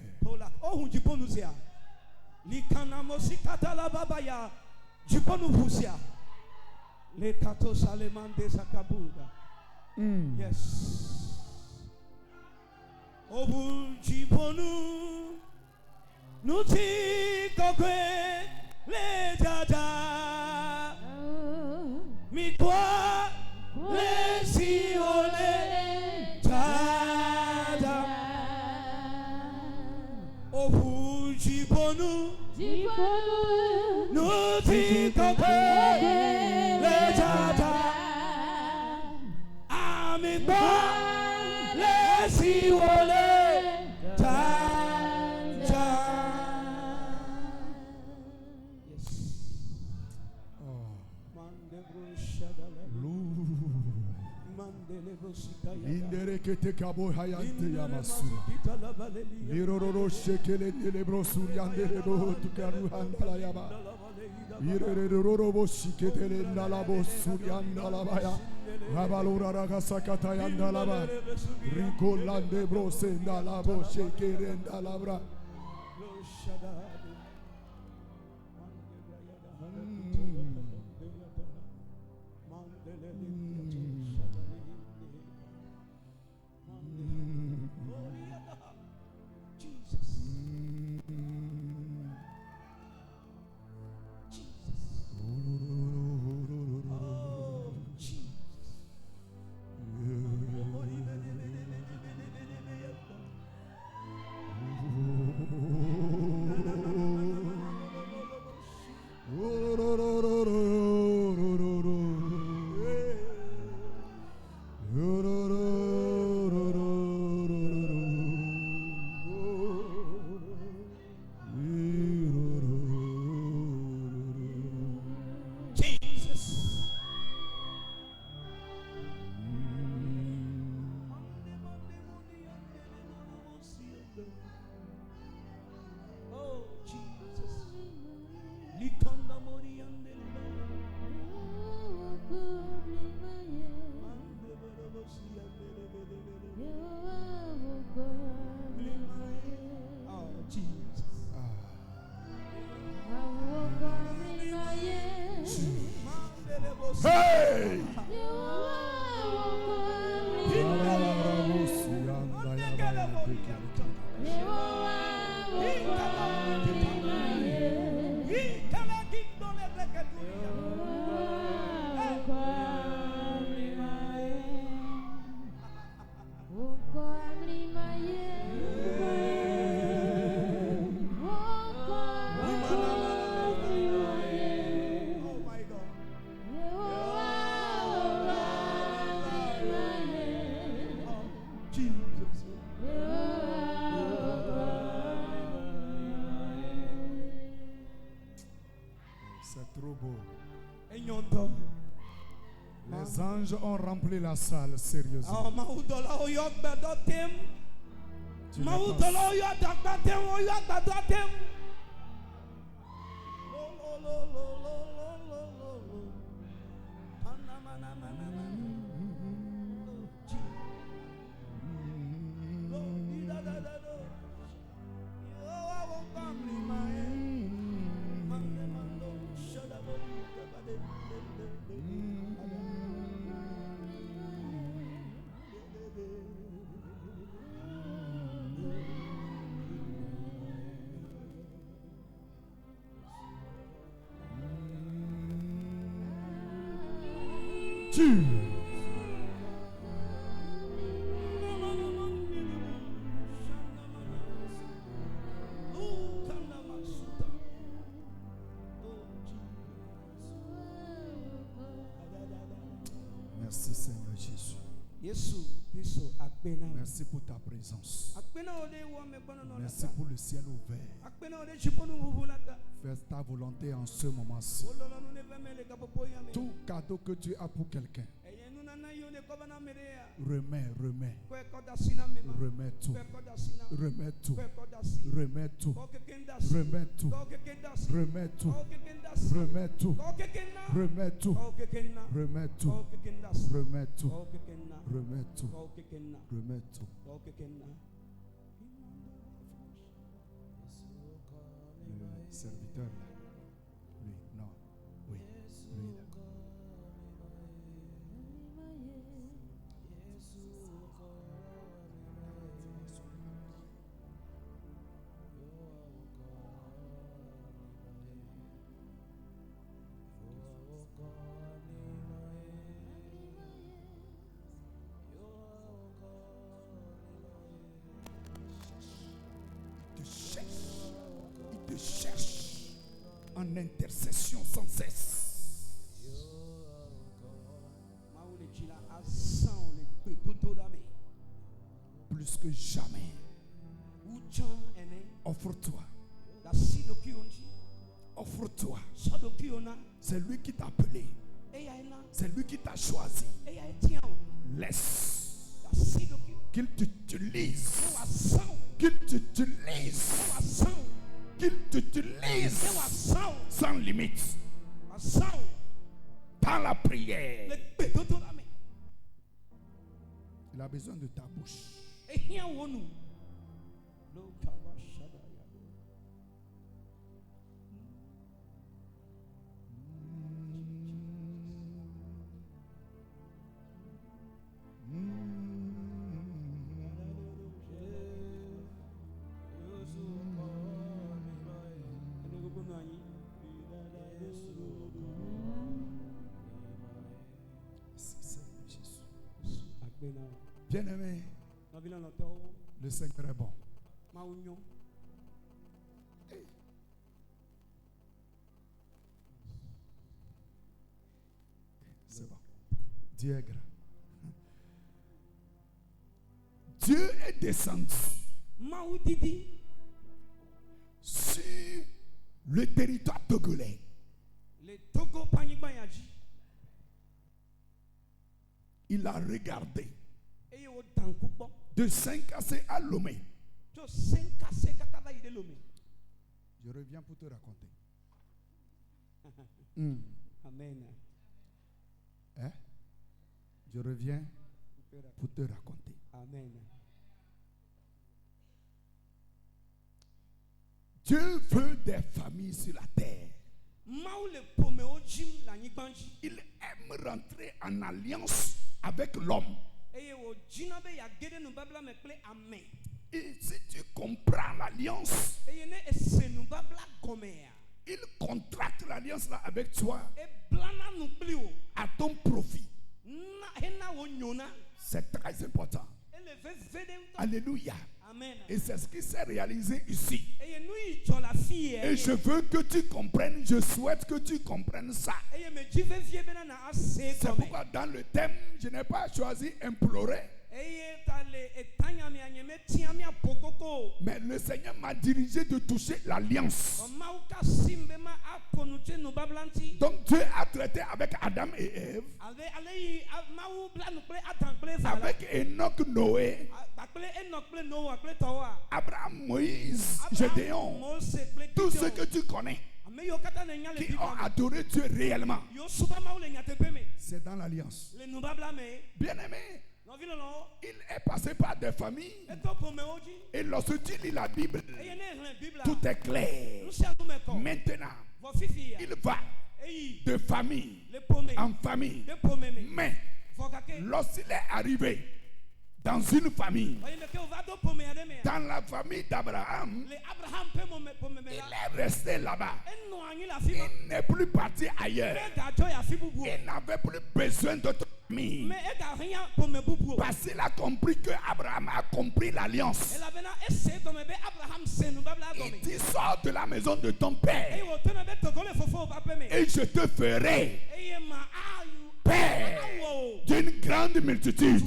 Yes. Obujibonu nuti kokwe le dada mi kwa le si ole dada obujibonu nuti kokwe le dada ami kwa si wole ta ta. Yes. Indere kete kabo hayante yamasura. Liroro shekele delebro suryande lebo tukaru handala yaba. Ireroro bo shikete ndalabo suryanda labaya. Rabalura ragasakata yandalaba. Rico lande brose ndalabo shekere ndalabra. Hey! Les anges ont rempli la salle, sérieusement. Merci pour ta présence. Merci pour le ciel ouvert. Fais ta volonté en ce moment-ci. Tout cadeau que tu as pour quelqu'un, remets tout. Remets tout. Remets tout. Remets tout. Remets tout. Remets tout. Remets tout. Remets tout. Remets tout. Remets tout. Remets tout. Le serviteur là. Lui, non. Oui. Lui là. Il te cherche en intercession sans cesse. Plus que jamais, offre-toi. Offre-toi. C'est lui qui t'a appelé. C'est lui qui t'a choisi. Laisse qu'il t'utilise. Qu'il t'utilise. Qu'il t'utilise sans limite. Dans la prière. Il a besoin de ta bouche. Bien-aimé, le Seigneur est bon. Hey. C'est bon. Dieu est grand. Dieu est descendu sur le territoire togolais. Il a regardé de Saint-Cassé à Lomé. Je reviens pour te raconter. Amen. Hein? Je reviens pour te raconter. Amen. Dieu veut des familles sur la terre. Il aime rentrer en alliance avec l'homme. Et si tu comprends l'alliance, il contracte l'alliance là avec toi à ton profit. C'est très important. Alléluia. Amen. Et c'est ce qui s'est réalisé ici. Et je veux que tu comprennes, je souhaite que tu comprennes ça. C'est pourquoi dans le thème, je n'ai pas choisi implorer. Mais le Seigneur m'a dirigé de toucher l'alliance. Donc Dieu a traité avec Adam et Ève, avec Enoch, Noé, Abraham, Moïse, Gédéon, tous ceux que tu connais qui ont adoré Dieu réellement. C'est dans l'alliance. Bien-aimé, il est passé par des familles. Et lorsque tu lis la Bible, tout est clair. Maintenant, il va de famille en famille. Mais lorsqu'il est arrivé dans une famille, dans la famille d'Abraham, il est resté là-bas. Il n'est plus parti ailleurs. Il n'avait plus besoin d'autre famille. Parce qu'il a compris que Abraham a compris l'alliance. Il dit: sors de la maison de ton père et je te ferai père d'une grande multitude.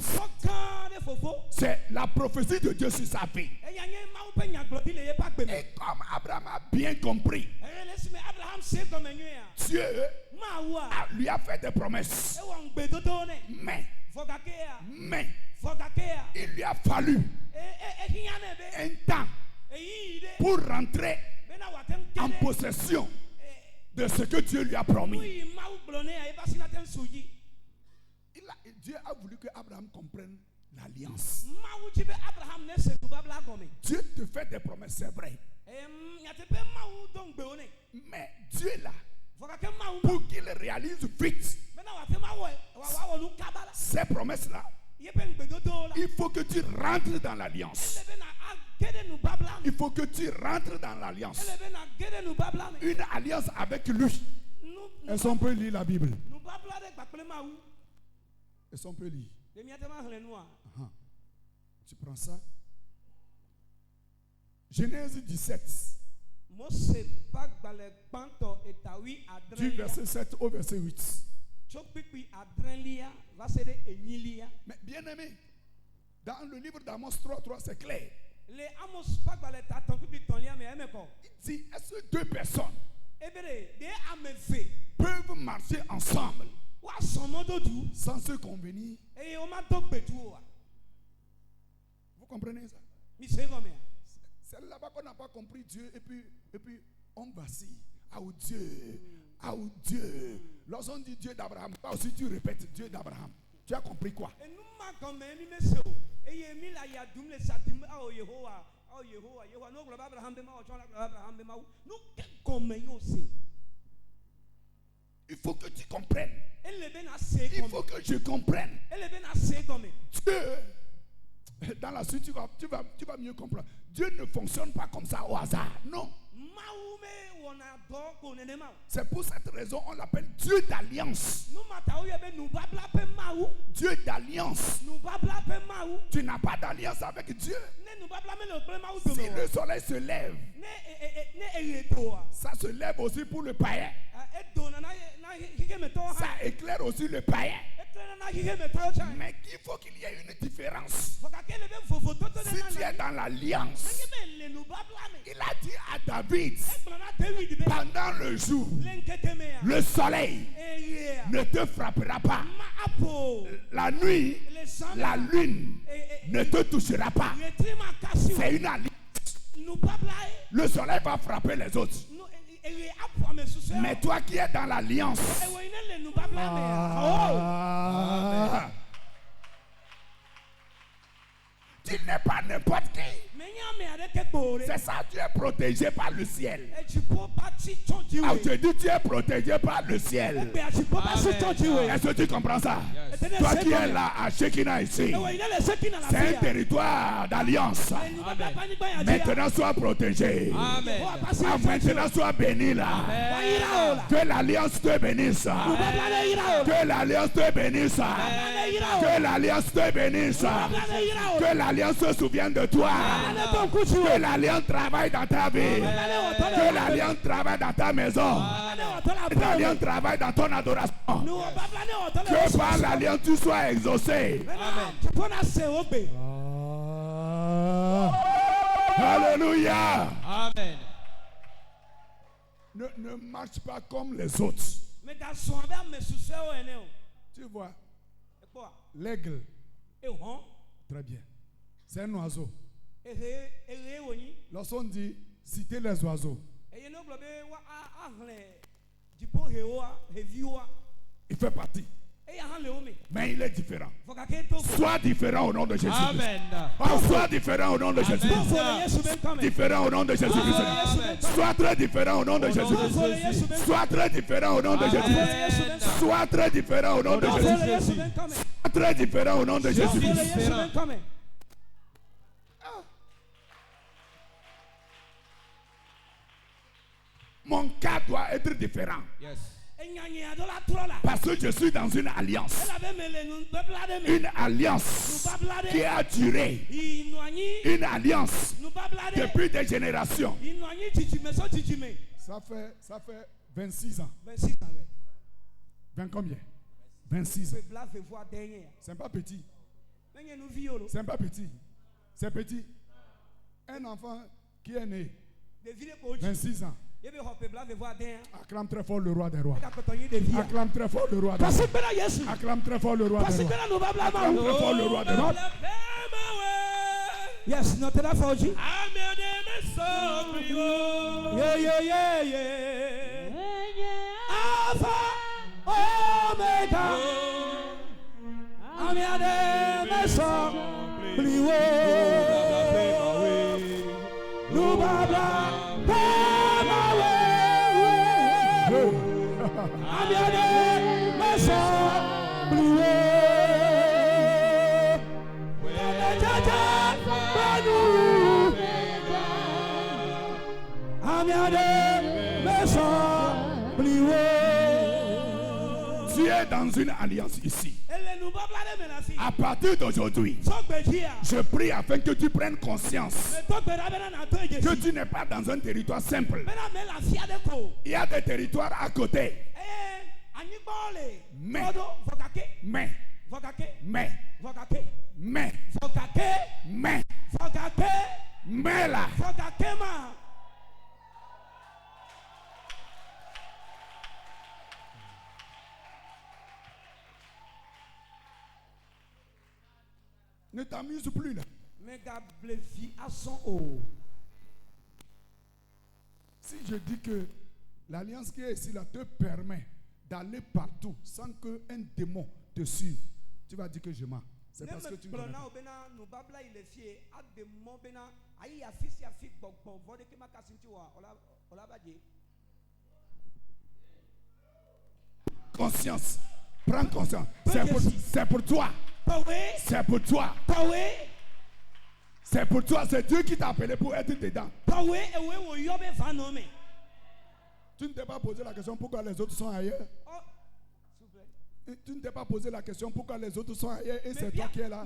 C'est la prophétie de Dieu sur sa vie. Et comme Abraham a bien compris, Dieu lui a fait des promesses. Mais il lui a fallu un temps pour rentrer en possession de ce que Dieu lui a promis. Dieu a voulu que Abraham comprenne l'alliance. Dieu te fait des promesses, c'est vrai. Mais Dieu là, pour qu'il réalise vite ces promesses-là, il faut que tu rentres dans l'alliance. Il faut que tu rentres dans l'alliance. Une alliance avec lui. Est-ce qu'on peut lire la Bible? Est-ce qu'on peut lire? Tu prends ça. Genèse 17. Du verset 7 au verset 8. Mais bien aimé, dans le livre d'Amos 3:3, c'est clair. Il dit, est-ce que deux personnes peuvent marcher ensemble sans se convenir? Vous comprenez ça? C'est là-bas qu'on n'a pas compris Dieu et puis on vacille. Ah ou Dieu, ah ou Dieu. Lorsqu'on dit Dieu d'Abraham, toi aussi tu répètes Dieu d'Abraham. Tu as compris quoi? Il faut que tu comprennes. Il faut que je comprenne. Dieu, dans la suite, tu vas mieux comprendre. Dieu ne fonctionne pas comme ça au hasard. Non. C'est pour cette raison on l'appelle Dieu d'alliance. Dieu d'alliance. Tu n'as pas d'alliance avec Dieu. Si le soleil se lève, ça se lève aussi pour le païen. Ça éclaire aussi le païen. Mais il faut qu'il y ait une différence. Si tu es dans l'alliance, il a dit à David, pendant le jour, le soleil ne te frappera pas. La nuit, la lune ne te touchera pas. C'est une alliance. Le soleil va frapper les autres. Mais toi qui es dans l'alliance, tu n'es pas n'importe qui. C'est ça, tu es protégé par le ciel. Ah, je dis tu es protégé par le ciel. Est-ce que tu comprends ça? Yes. Toi qui es là à Shekinah ici, c'est un territoire d'alliance. Maintenant sois protégé. Amen. Ah, maintenant sois béni là. Amen. Que l'alliance te bénisse. Amen. Que l'alliance te bénisse. Amen. Que l'alliance te bénisse. Amen. Que l'alliance se souvienne de toi. Amen. Que l'alliance travaille dans ta vie. Amen. Que l'alliance travaille dans ta maison. Que l'alliance travaille dans ton adoration. Que par l'alliance tu sois exaucé. Amen. Alléluia. Amen. Ne marche pas comme les autres. Tu vois, l'aigle, très bien, c'est un oiseau. Lorsqu'on dit citer les oiseaux, il fait partie. Mais il est différent. Sois différent au nom de Jésus. Amen. Sois différent au nom de Jésus. Différent au nom de Jésus. Sois très différent au nom de Jésus. Sois très différent au nom de Jésus. Sois très différent au nom de Jésus. Sois très différent au nom de Jésus. Mon cas doit être différent. Yes. Parce que je suis dans une alliance. Une alliance qui a duré. Une alliance depuis des générations. Ça fait 26 ans. 20 combien? 26 ans. C'est pas petit. C'est pas petit. C'est petit. Un enfant qui est né 26 ans. Acclame très fort le roi des rois. Acclame très fort le roi des rois. Acclame très fort le roi des rois. Acclame très fort le roi des rois. Yes, not enough for you. Yeah. Alpha, Omega. I'm your name, so blue. Lubaba, I'm your name, so blue. Tu es dans une alliance ici. À partir d'aujourd'hui, je prie afin que tu prennes conscience que tu n'es pas dans un territoire simple. Il y a des territoires à côté. Mais là. Ne t'amuse plus là. Si je dis que l'alliance qui est ici là te permet d'aller partout sans qu'un démon te suive, tu vas dire que je mens. C'est parce que tu ne connais pas. Conscience. Prends conscience. C'est pour toi. C'est pour toi. C'est pour toi. C'est Dieu qui t'a appelé pour être dedans. Tu ne t'es pas posé la question pourquoi les autres sont ailleurs. Tu ne t'es pas posé la question pourquoi les autres sont ailleurs et c'est toi qui es là.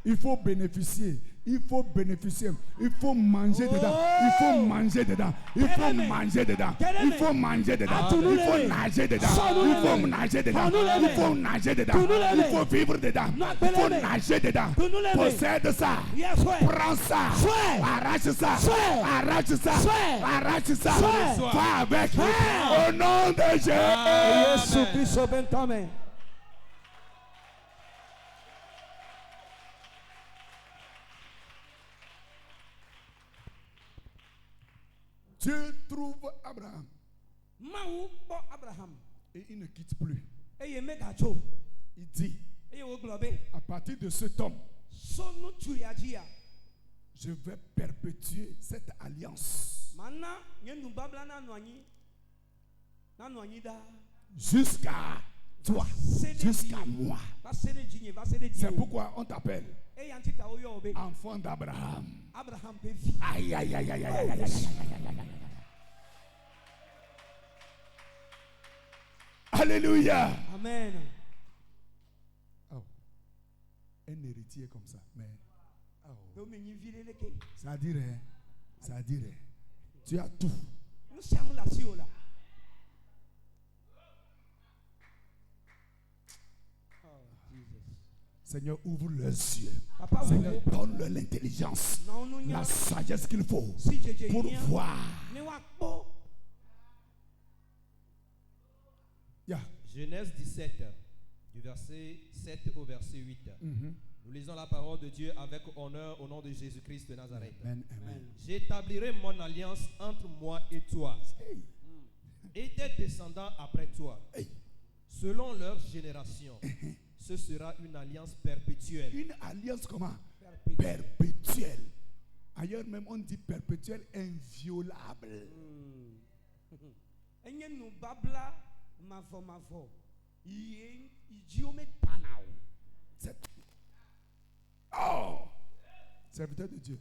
Il faut bénéficier. Il faut bénéficier. Il faut manger dedans. Il faut manger dedans. Il faut manger dedans. Il faut manger dedans. Il faut nager dedans. Il faut nager dedans. Il faut nager dedans. Il faut vivre dedans. Il faut nager dedans. Possède ça. Prends ça. Arrache ça. Arrache ça. Arrache ça. Va avec. Au nom de Jésus. Dieu trouve Abraham. Et il ne quitte plus. Il dit, à partir de cet homme, je vais perpétuer cette alliance jusqu'à toi, jusqu'à moi. C'est pourquoi on t'appelle enfant d'Abraham. Aïe, aïe, aïe, aïe, aïe, aïe, aïe. Alléluia. Amen. Oh. Un héritier comme ça, mais ça dirait, tu as tout. Seigneur, ouvre leurs yeux. Seigneur, donne-leur l'intelligence, la sagesse qu'il faut pour voir. Yeah. Genèse 17, du verset 7 au verset 8. Nous lisons la parole de Dieu avec honneur au nom de Jésus-Christ de Nazareth. Amen, amen. J'établirai mon alliance entre moi et toi, et tes descendants après toi, selon leur génération. Ce sera une alliance perpétuelle. Une alliance comment? Perpétuelle. Ailleurs même on dit perpétuelle, inviolable. Oh, serviteur de Dieu.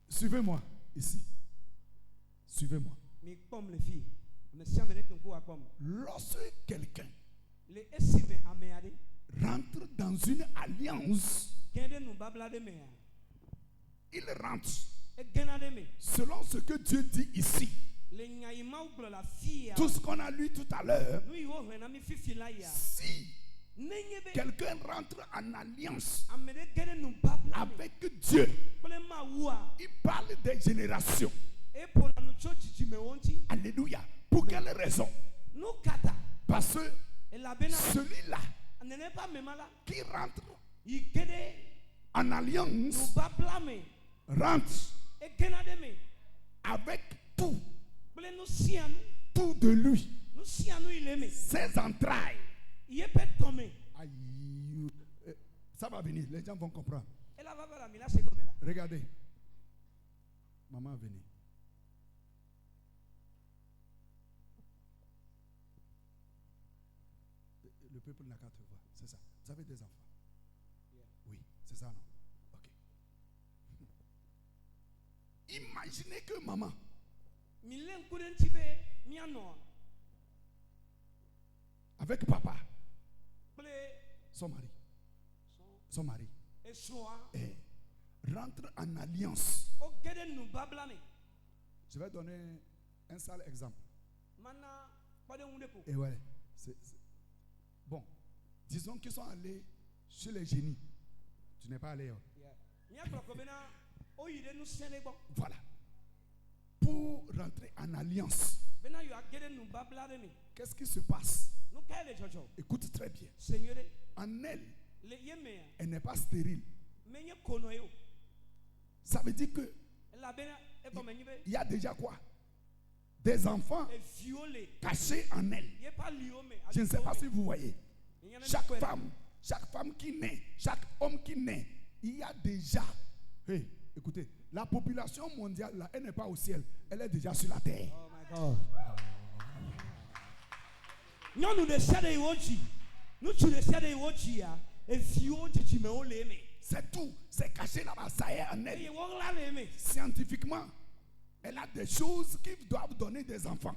Suivez-moi ici. Suivez-moi. Lorsque quelqu'un rentre dans une alliance, il rentre selon ce que Dieu dit ici. Tout ce qu'on a lu tout à l'heure, si quelqu'un rentre en alliance avec Dieu, il parle des générations. Alléluia. Pour quelle raison? Parce que celui-là qui rentre en alliance rentre avec tout de lui, ses entrailles. Aïe, ça va venir, les gens vont comprendre. Regardez, maman est venue. Le peuple n'a qu'à te voir, c'est ça. Vous avez des enfants? Oui, c'est ça, non? Ok. Imaginez que maman avec papa, son mari, rentre en alliance. Je vais donner un sale exemple. Et ouais, bon, disons qu'ils sont allés chez les génies. Tu n'es pas allé. Voilà. Pour rentrer en alliance, qu'est-ce qui se passe? Écoute très bien. En elle, elle n'est pas stérile. Ça veut dire que il y a déjà quoi? Des enfants cachés en elle. Je ne sais pas si vous voyez. Chaque femme qui naît, chaque homme qui naît, il y a déjà. Hey, écoutez, la population mondiale là, elle n'est pas au ciel, elle est déjà sur la terre. Oh my God. C'est tout, c'est caché là-bas, ça est en elle. Scientifiquement, elle a des choses qui doivent donner des enfants.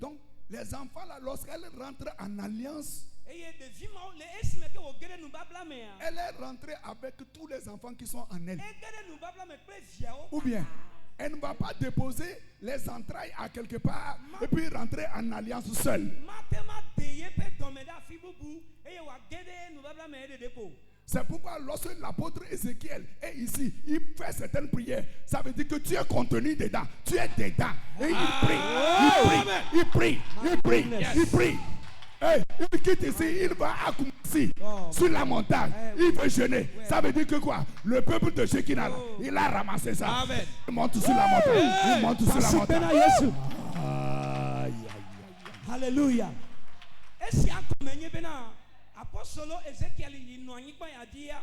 Donc, les enfants là, lorsqu'elle rentre en alliance, elle est rentrée avec tous les enfants qui sont en elle. Ou bien, elle ne va pas déposer les entrailles à quelque part et puis rentrer en alliance seule. C'est pourquoi lorsque l'apôtre Ézéchiel est ici, il fait certaines prières. Ça veut dire que tu es contenu dedans. Tu es dedans. Et il prie. Hey, il quitte ici, il va à Koumassi, sur la montagne. Il veut jeûner. Ça veut dire que quoi? Le peuple de Shekinah, il a ramassé ça. Amen. Il monte sur la montagne. Il monte sur la montagne. Alléluia. Apostolo Ezekiel yinwanyi kwa yadia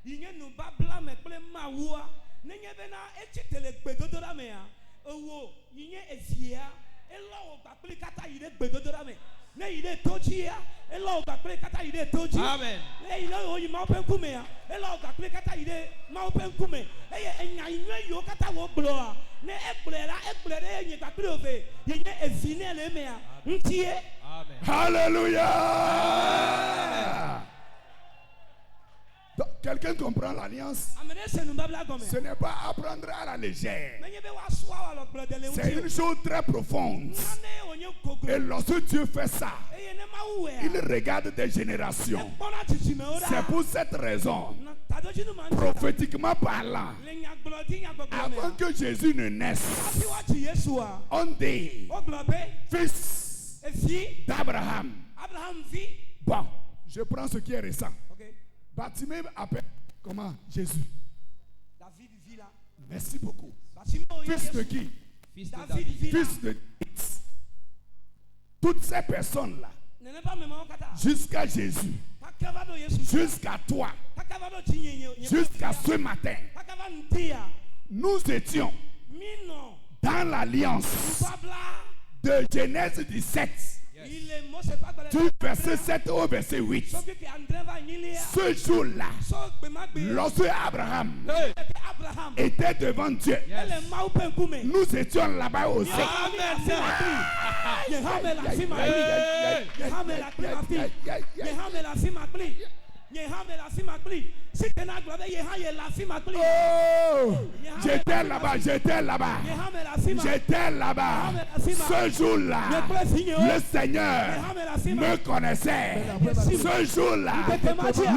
yinye nuba blame kple mawa nenye bena etitele gbedodora me ya owo yinye evia elo gbapli kata yide gbedodora me ne yide toji ya elo gbapli kata yide toji amen ne yide oyi ma open kume ya elo gbapli kata yide ma open kume eye enya yinwe yo kata wo glo ne egblela yenye gbapli ove yinye evine le me ya ntie. Amen. Alléluia. Donc, quelqu'un comprend l'alliance? Ce n'est pas à prendre à la légère. C'est une chose très profonde. Et lorsque Dieu fait ça, il regarde des générations. C'est pour cette raison, prophétiquement parlant, avant que Jésus ne naisse, on dit fils d'Abraham. Bon, je prends ce qui est récent. Bartimée appelle comment? Jésus. David vit là. Merci beaucoup. Fils de qui? Fils de David. Fils de David. Toutes ces personnes-là, jusqu'à Jésus, jusqu'à toi, jusqu'à ce matin, nous étions dans l'alliance de Genèse 17. Du verset 7 au verset 8. Ce jour-là, lorsque Abraham était devant Dieu, nous étions là-bas aussi. J'étais là-bas. Ce jour-là, le Seigneur me connaissait. Ce jour-là,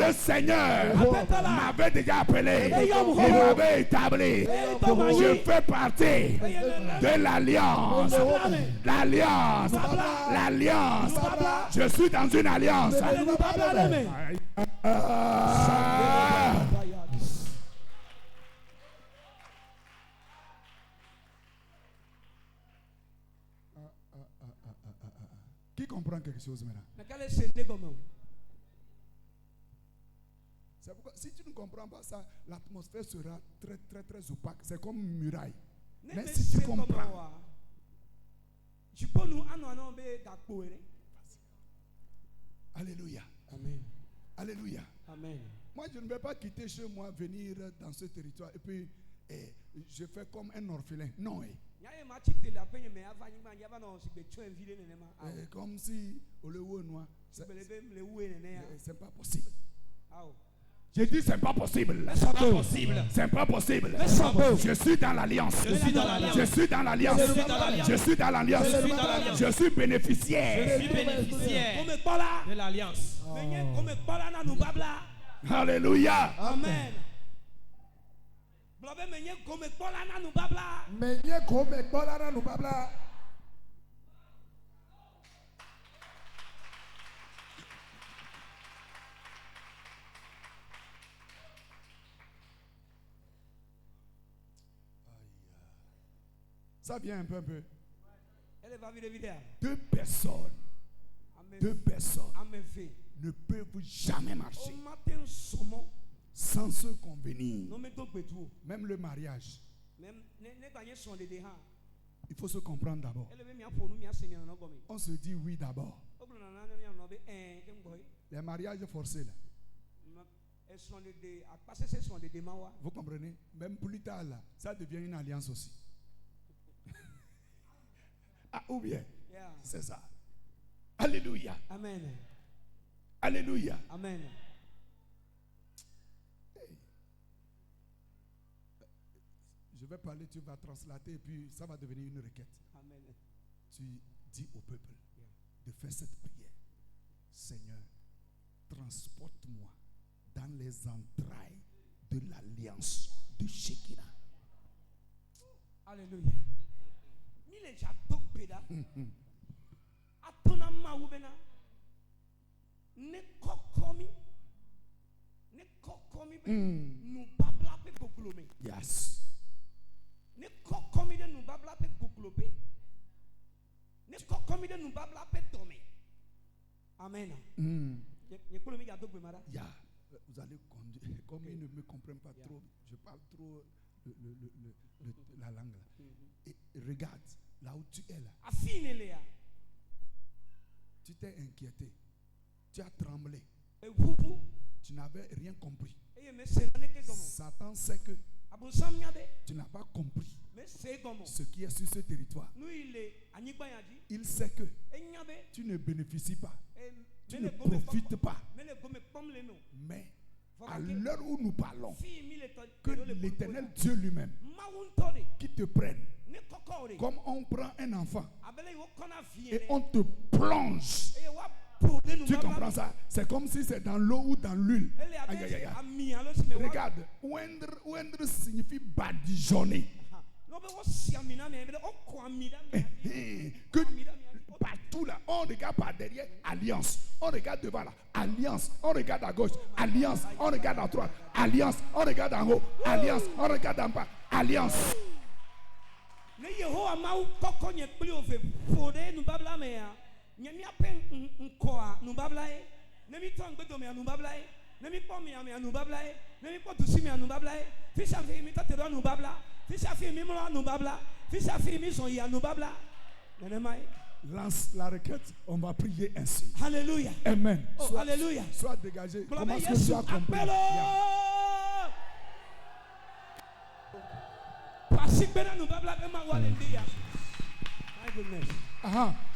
le Seigneur m'avait déjà appelé. Il m'avait établi. Je fais partie de l'alliance. L'alliance. Je suis dans une alliance. Qui comprend quelque chose maintenant? C'est pourquoi si tu ne comprends pas ça, l'atmosphère sera très très très opaque. C'est comme une muraille. Mais si tu comprends, alléluia. Amen. Alléluia. Amen. Moi, je ne vais pas quitter chez moi, venir dans ce territoire et puis je fais comme un orphelin. Non. Comme si au lieu noir, c'est pas possible. J'ai dit c'est pas possible. C'est pas possible. Je suis dans l'alliance. Je suis dans l'alliance. Je suis bénéficiaire. De l'alliance. Alléluia. Amen. Ça vient un peu. Deux personnes ne peuvent jamais marcher sans se convenir. Même le mariage. Il faut se comprendre d'abord. On se dit oui d'abord. Les mariages forcés là. Vous comprenez? Même plus tard là, ça devient une alliance aussi. Ou bien, c'est ça. Alléluia. Amen. Alléluia. Amen. Hey. Je vais parler, tu vas translater et puis ça va devenir une requête. Amen. Tu dis au peuple de faire cette prière. Seigneur, transporte-moi dans les entrailles de l'alliance de Shekinah. Alléluia. Yes. Amen. Yeah. Vous allez conduire. Comme ils ne me comprennent pas trop, je parle trop la langue là. Et regarde, là où tu es là. Tu t'es inquiété. Tu as tremblé. Tu n'avais rien compris. Satan sait que tu n'as pas compris ce qui est sur ce territoire. Il sait que tu ne bénéficies pas. Tu ne profites pas. Mais à l'heure où nous parlons, que l'Éternel Dieu lui-même qui te prenne comme on prend un enfant et on te plonge. Tu comprends ça? C'est comme si c'est dans l'eau ou dans l'huile. Regarde, ouendre signifie badigeonner. Que partout là, on regarde par derrière, alliance. On regarde devant là, alliance. On regarde à gauche, alliance. On regarde à droite, alliance. On regarde en haut, alliance. On regarde en bas, alliance. Lance la requête, on va prier ainsi. Alléluia. Amen. Oh, alléluia. Sois dégagé. Comment est-ce que tu as compris?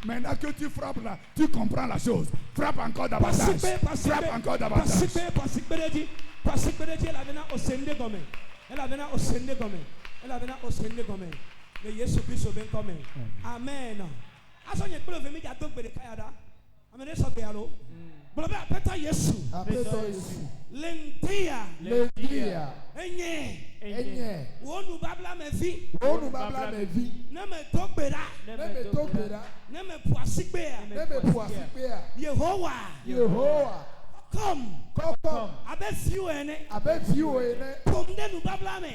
Maintenant que tu frappes là, tu comprends la chose. Frappe encore davantage. Frappe encore davantage. Amen. Lentia. Enye. Wonu babla me vi. Ne me togbera. Ne me poasikbea. Yehovah. Come. Abe fiu ene. Pomde nu babla me.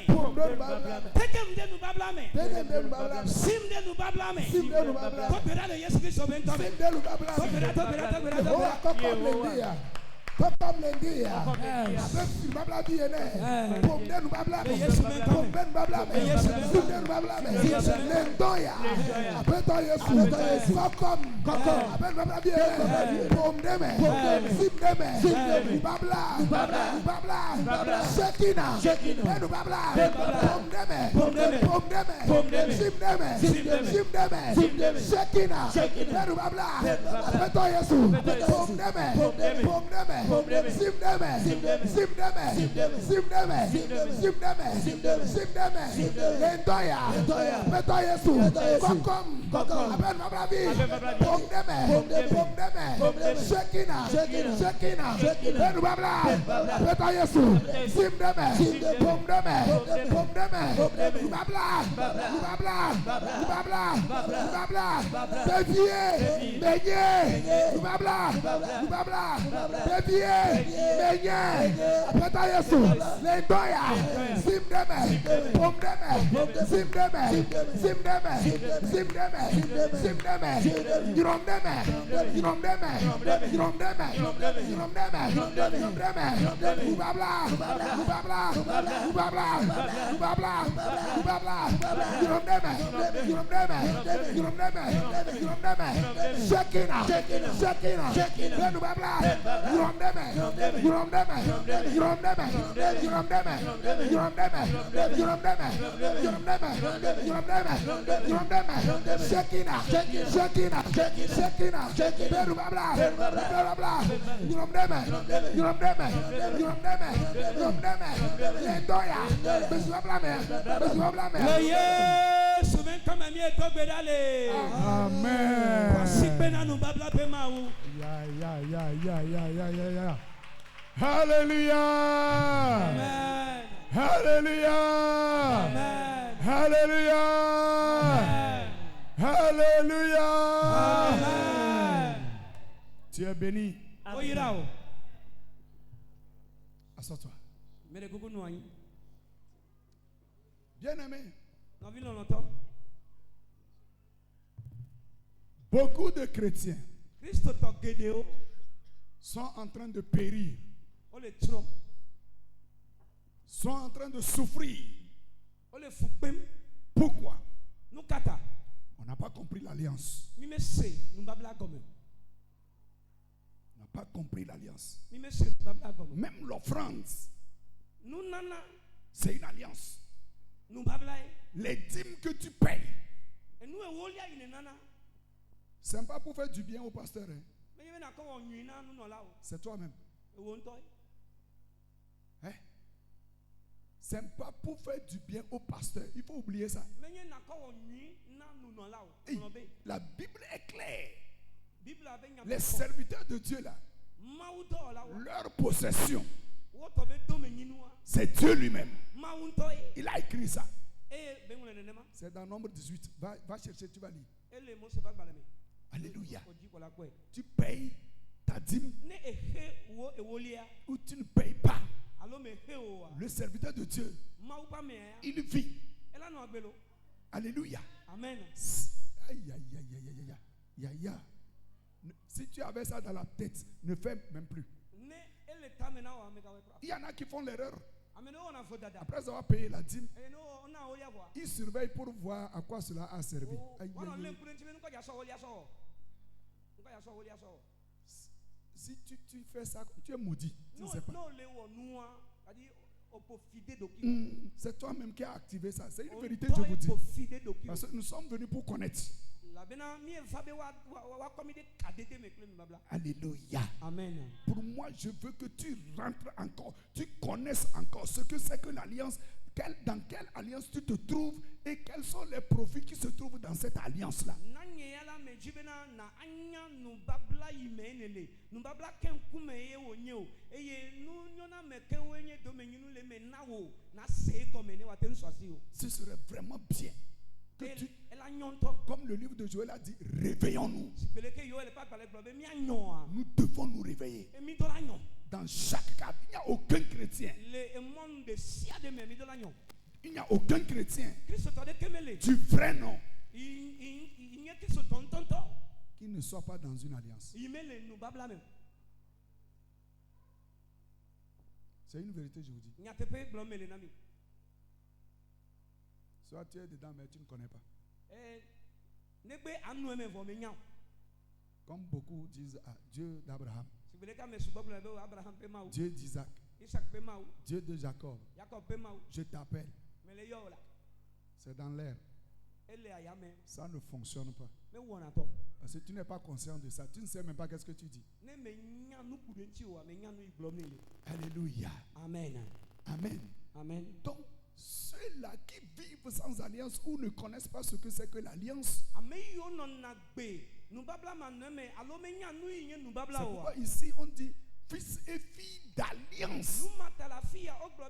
Tekem de nu babla me. Sim de nu babla me. Togbera de Yesu Kristo ben tome. Togbera. Comme l'India, Babla Biene, Pomden Babla, Pomden Babla, Pomden Babla, Lendoya, Apetoye, Kokom, Babla Biene, Pomdeme, Simdeme, Babla, Shekina, Babla, Pomdeme, Simdeme, Shekina, Babla, Apetoye, Pomdeme, Simdeme, Lendoya, Metoye Su, Kokom, Aben Mabravi, Pomdeme, Shekina, Ben Babla, Metoye Su, Simdeme, Pomdeme, Babla, Bevier, Benye, Babla, Menye, Petayesu, Lendoya, Simdeme, Pomdeme, Simdeme, Yiromdeme, Ubabla, Yiromdeme, Shekina, Benubabla, Shekina, Hallelujah. Amen. Hallelujah. Amen. Hallelujah. Amen. Hallelujah. Amen. Tu es béni. Assois-toi. Bien-aimé. Beaucoup de chrétiens sont en train de périr, sont en train de souffrir. Pourquoi? On n'a pas compris l'alliance. On n'a pas compris l'alliance. Même l'offrande, c'est une alliance. Les dîmes que tu payes, c'est pas pour faire du bien au pasteur. Hein? C'est toi-même. Hein? C'est pas pour faire du bien au pasteur. Il faut oublier ça. Et la Bible est claire. Les serviteurs de Dieu là, leur possession, c'est Dieu lui-même. Il a écrit ça. C'est dans Nombre 18. Va chercher, tu vas lire. Alléluia. Tu payes ta dîme ou tu ne payes pas. Le serviteur de Dieu, il vit. Alléluia. Amen. Aïe, aïe, aïe, aïe, aïe, aïe, aïe. Si tu avais ça dans la tête, ne fais même plus. Il y en a qui font l'erreur. Après avoir payé la dîme, ils surveillent pour voir à quoi cela a servi. Aïe, aïe, aïe. Si tu fais ça, tu es maudit. Tu ne sais pas. C'est toi-même qui as activé ça. C'est une vérité, je vous dis. Parce que nous sommes venus pour connaître. Alléluia. Amen. Pour moi, je veux que tu rentres encore, tu connaisses encore ce que c'est que l'alliance, dans quelle alliance tu te trouves et quels sont les profits qui se trouvent dans cette alliance-là. Ce serait vraiment bien que tu, comme le livre de Joël a dit, réveillons-nous. Nous devons nous réveiller. Dans chaque cas, il n'y a aucun chrétien. Il n'y a aucun chrétien du vrai nom qui ne soit pas dans une alliance. C'est une vérité, je vous dis. Soit tu es dedans, mais tu ne connais pas. Comme beaucoup disent à Dieu d'Abraham, Dieu d'Isaac, Dieu de Jacob, je t'appelle. C'est dans l'air. Ça ne fonctionne pas. Parce que tu n'es pas conscient de ça. Tu ne sais même pas qu'est-ce que tu dis. Alléluia. Amen. Amen. Amen. Donc, ceux-là qui vivent sans alliance ou ne connaissent pas ce que c'est que l'alliance, c'est pourquoi ici on dit fils et filles d'alliance.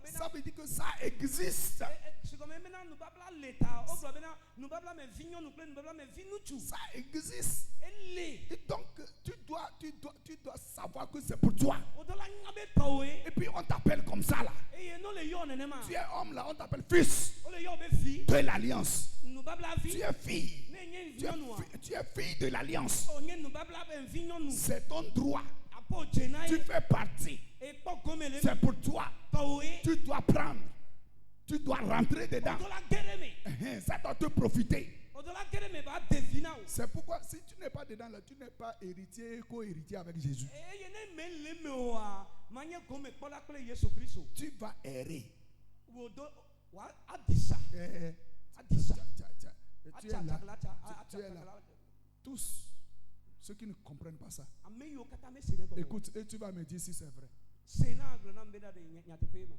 Ça veut dire que ça existe. Ça existe. Et donc tu dois savoir que c'est pour toi. Et puis on t'appelle comme ça là. Tu es homme là, on t'appelle fils de l'alliance. Tu es fille. Tu es fille de l'alliance. C'est ton droit. Tu fais partie. C'est pour toi. Tu dois prendre. Tu dois rentrer dedans. Ça doit te profiter. C'est pourquoi si tu n'es pas dedans là, tu n'es pas héritier, co-héritier avec Jésus. Tu vas errer. Tu es là. Tous ceux qui ne comprennent pas ça. Écoute, et tu vas me dire si c'est vrai.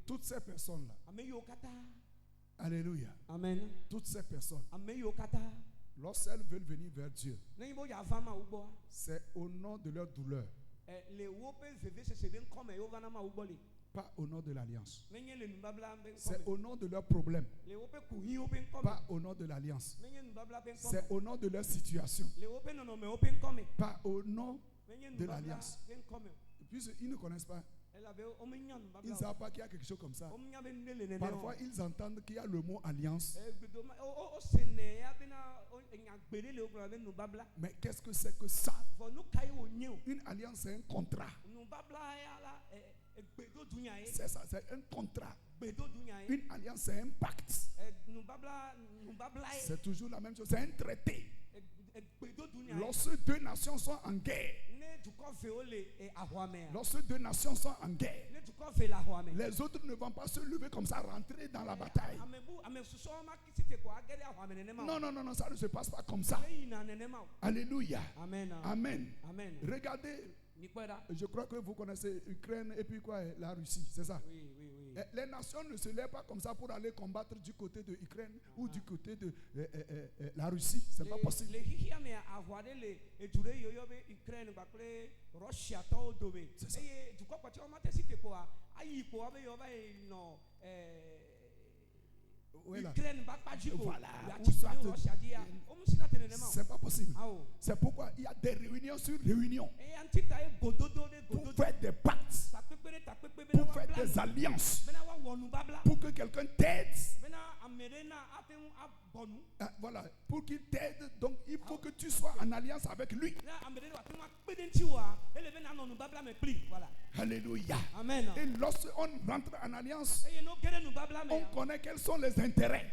Toutes ces personnes-là. Alléluia. Amen. Toutes ces personnes, lorsqu'elles veulent venir vers Dieu, c'est au nom de leur douleur. Pas au nom de l'alliance. C'est au nom de leurs problèmes. Pas au nom de l'alliance. C'est au nom de leur situation. Pas au nom de l'alliance. Puisqu'ils ne connaissent pas. Ils ne savent pas qu'il y a quelque chose comme ça. Parfois, ils entendent qu'il y a le mot alliance. Mais qu'est-ce que c'est que ça? Une alliance, c'est un contrat. C'est ça, c'est un contrat. Une alliance, c'est un pacte. C'est toujours la même chose, c'est un traité. Lorsque deux nations sont en guerre, lorsque deux nations sont en guerre, les autres ne vont pas se lever comme ça, rentrer dans la bataille. Non, ça ne se passe pas comme ça. Alléluia. Amen. Amen. Amen. Regardez, je crois que vous connaissez Ukraine et puis quoi, la Russie, c'est ça? Oui. Les nations ne se lèvent pas comme ça pour aller combattre du côté de l'Ukraine ou du côté de la Russie. C'est pas possible. C'est ça. Voilà. C'est pas possible. C'est pourquoi il y a des réunions sur réunions pour faire des pactes, pour faire des alliances, pour que quelqu'un t'aide. Voilà, pour qu'il t'aide, donc il faut que tu sois en alliance avec lui. Alléluia. Amen. Et lorsqu'on rentre en alliance, on connaît quels sont les intérêts.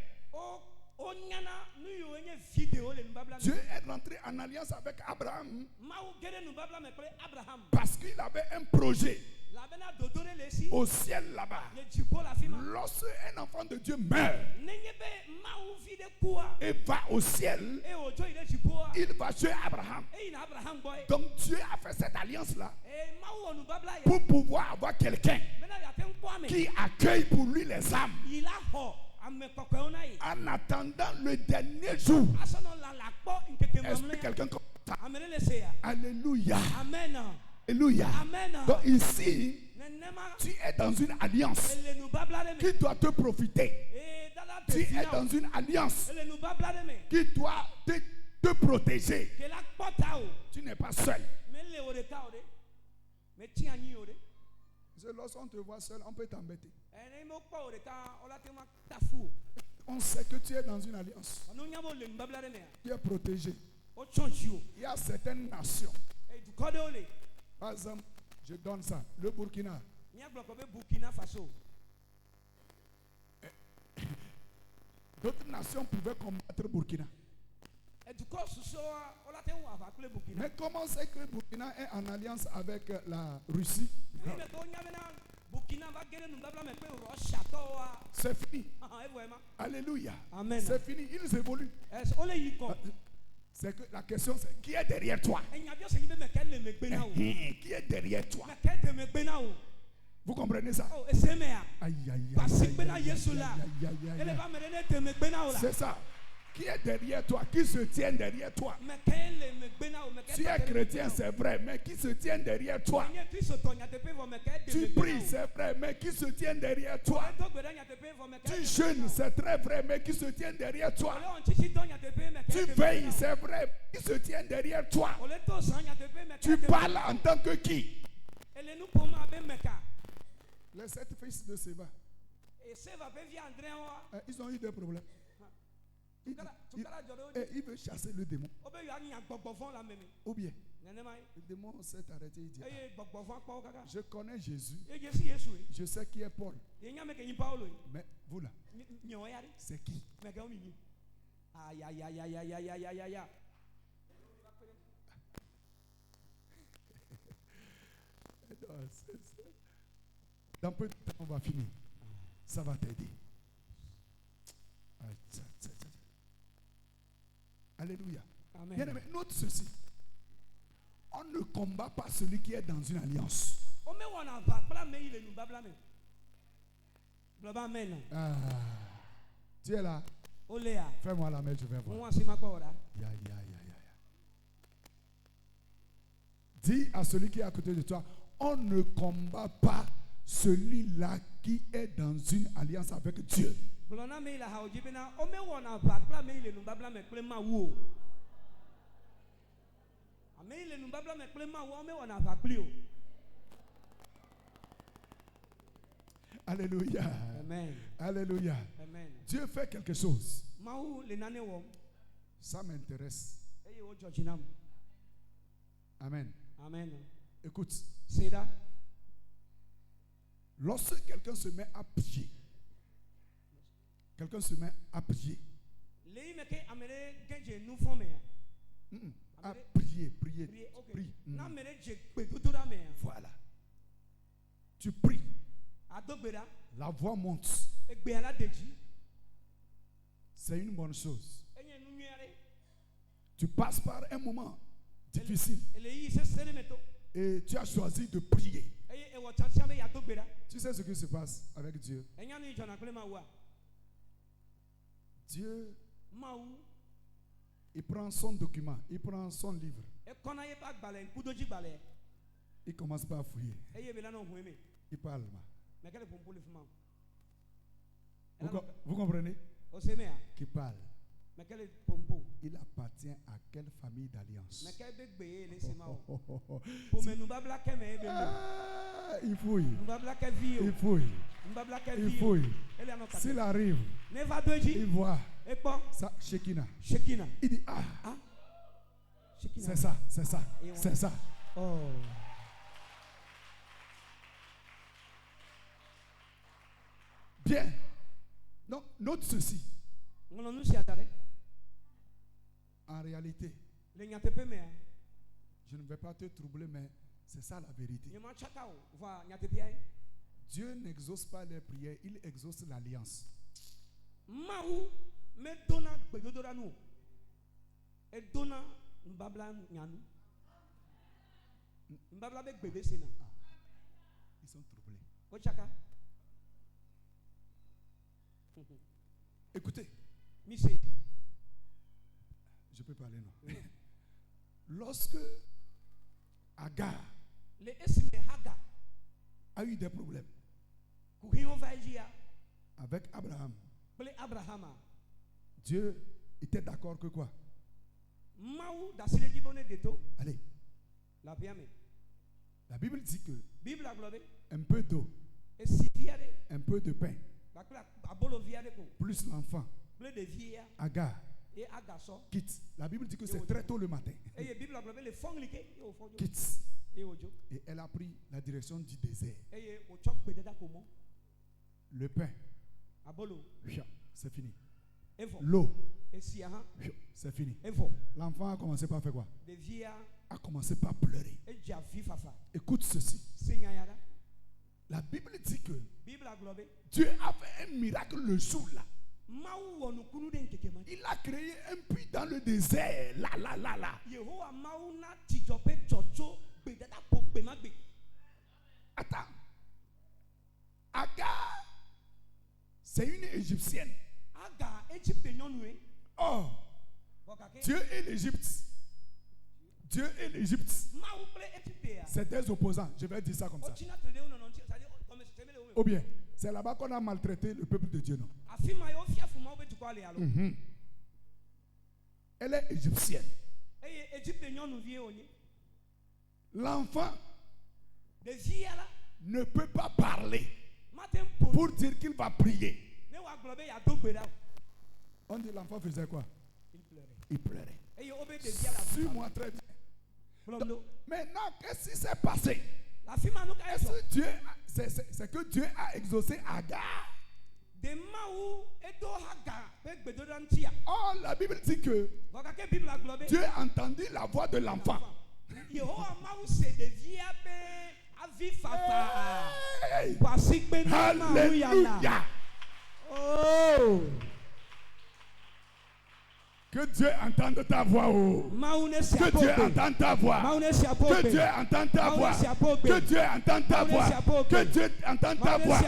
Dieu est rentré en alliance avec Abraham parce qu'il avait un projet au ciel là-bas. Lorsqu'un enfant de Dieu meurt et va au ciel, il va tuer Abraham. Donc Dieu a fait cette alliance-là pour pouvoir avoir quelqu'un qui accueille pour lui les âmes. En attendant le dernier jour. Est-ce que quelqu'un comprend ça? Alléluia. Amen. Alléluia. Amen. Donc ici, tu es dans une alliance qui doit te profiter. Tu es dans une alliance qui doit te protéger. Tu n'es pas seul. Lorsqu'on te voit seul, on peut t'embêter. On sait que tu es dans une alliance. Tu es protégé. Il y a certaines nations. Par exemple, je donne ça. Le Burkina. D'autres nations pouvaient combattre Burkina. Mais comment c'est que Burkina est en alliance avec la Russie? C'est fini. Alléluia. Amen. C'est fini. Ils évoluent. C'est que la question c'est qui est derrière toi? Qui est derrière toi? Vous comprenez ça? Aïe, aïe, aïe. C'est ça. Qui est derrière toi? Qui se tient derrière toi? Tu es chrétien, c'est vrai, mais qui se tient derrière toi? Tu pries, c'est vrai, mais qui se tient derrière toi? Tu jeûnes, c'est très vrai, mais qui se tient derrière toi? Tu veilles, c'est vrai, qui se tient derrière toi? Tu parles en tant que qui? Les 7 fils de Séba. Ils ont eu des problèmes. Il veut chasser le démon. Ou bien, le démon s'est arrêté. Il dit, je connais Jésus. Je sais qui est Paul. Mais vous là, c'est qui? Aïe, aïe, aïe, aïe, aïe, aïe, aïe, aïe, aïe. Dans peu de temps, on va finir. Ça va t'aider. Alléluia. Bien aimé, note ceci. On ne combat pas celui qui est dans une alliance. Tu es là? Fais-moi la main, je vais voir. Dis à celui qui est à côté de toi, on ne combat pas celui-là qui est dans une alliance avec Dieu. Alléluia. Amen. Alléluia. Amen. Dieu fait quelque chose. Ça m'intéresse. Amen. Amen. Écoute. C'est là. Lorsque quelqu'un se met à prier, à prier. À prier, prier. Okay. Voilà. Tu pries. La voix monte. C'est une bonne chose. Tu passes par un moment difficile. Et tu as choisi de prier. Tu sais ce qui se passe avec Dieu? Dieu, il prend son document, il prend son livre. Il commence pas à fouiller. Il parle. Vous comprenez? Qui parle. Il appartient à quelle famille d'alliance? Il fouille. Il fouille. Il fouille. S'il arrive, il voit ça, Shekina. Il dit, c'est ça, c'est ça, c'est ça. Oh. Bien. Donc, note ceci. En réalité, je ne vais pas te troubler, mais c'est ça la vérité. Dieu n'exauce pas les prières, il exauce l'alliance. Ils sont troublés. Écoutez. Je peux parler, non? Lorsque Agar a eu des problèmes avec Abraham, Dieu était d'accord que quoi? Allez. La Bible dit que un peu d'eau, un peu de pain, plus l'enfant, Agar, quitte. La Bible dit que c'est très tôt le matin. Quitte. Et elle a pris la direction du désert. Le pain, c'est fini. L'eau, c'est fini. L'enfant a commencé par faire quoi? A commencé par pleurer. Écoute ceci. La Bible dit que Dieu a fait un miracle le jour là. Il a créé un puits dans le désert. Là. Attends. Agar, c'est une Égyptienne. Oh, Dieu et l'Égypte. C'est des opposants. Je vais dire ça comme ça. Ou bien, c'est là-bas qu'on a maltraité le peuple de Dieu, non? Elle est égyptienne. L'enfant ne peut pas parler pour dire qu'il va prier. On dit l'enfant faisait quoi? Il pleurait. Suis-moi très bien. Donc, maintenant, qu'est-ce qui s'est passé? C'est que Dieu a exaucé Agar. Oh, la Bible dit que Dieu a entendu la voix de l'enfant. Hey. Alléluia. Oh. Que Dieu entende ta voix. Oh. Que Dieu entende ta voix. Que Dieu entende ta voix. Que Dieu entende ta voix. Que Dieu entende ta voix.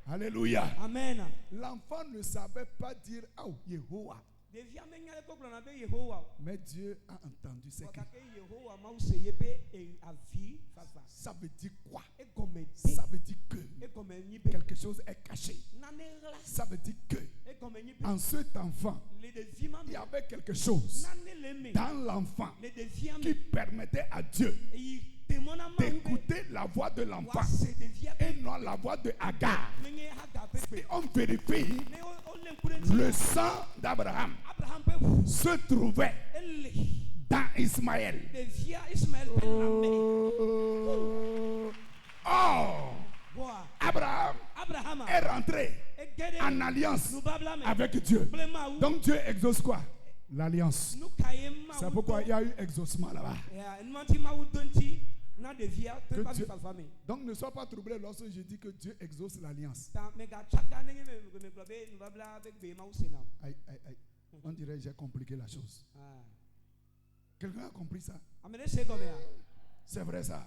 Alléluia. Amen. L'enfant ne savait pas dire oh, Yehowa. Mais Dieu a entendu ses cris. Ça veut dire quoi? Ça veut dire que quelque chose est caché. Ça veut dire que en cet enfant, il y avait quelque chose dans l'enfant qui permettait à Dieu d'écouter la voix de l'enfant et non la voix de Agar. Si on vérifie, le sang d'Abraham se trouvait dans Ismaël. Oh, Abraham est rentré en alliance avec Dieu. Donc Dieu exauce quoi? L'alliance. C'est pourquoi il y a eu exaucement là-bas. Donc ne sois pas troublé lorsque je dis que Dieu exauce l'alliance. Aïe. On dirait que j'ai compliqué la chose. Quelqu'un a compris ça? C'est vrai ça.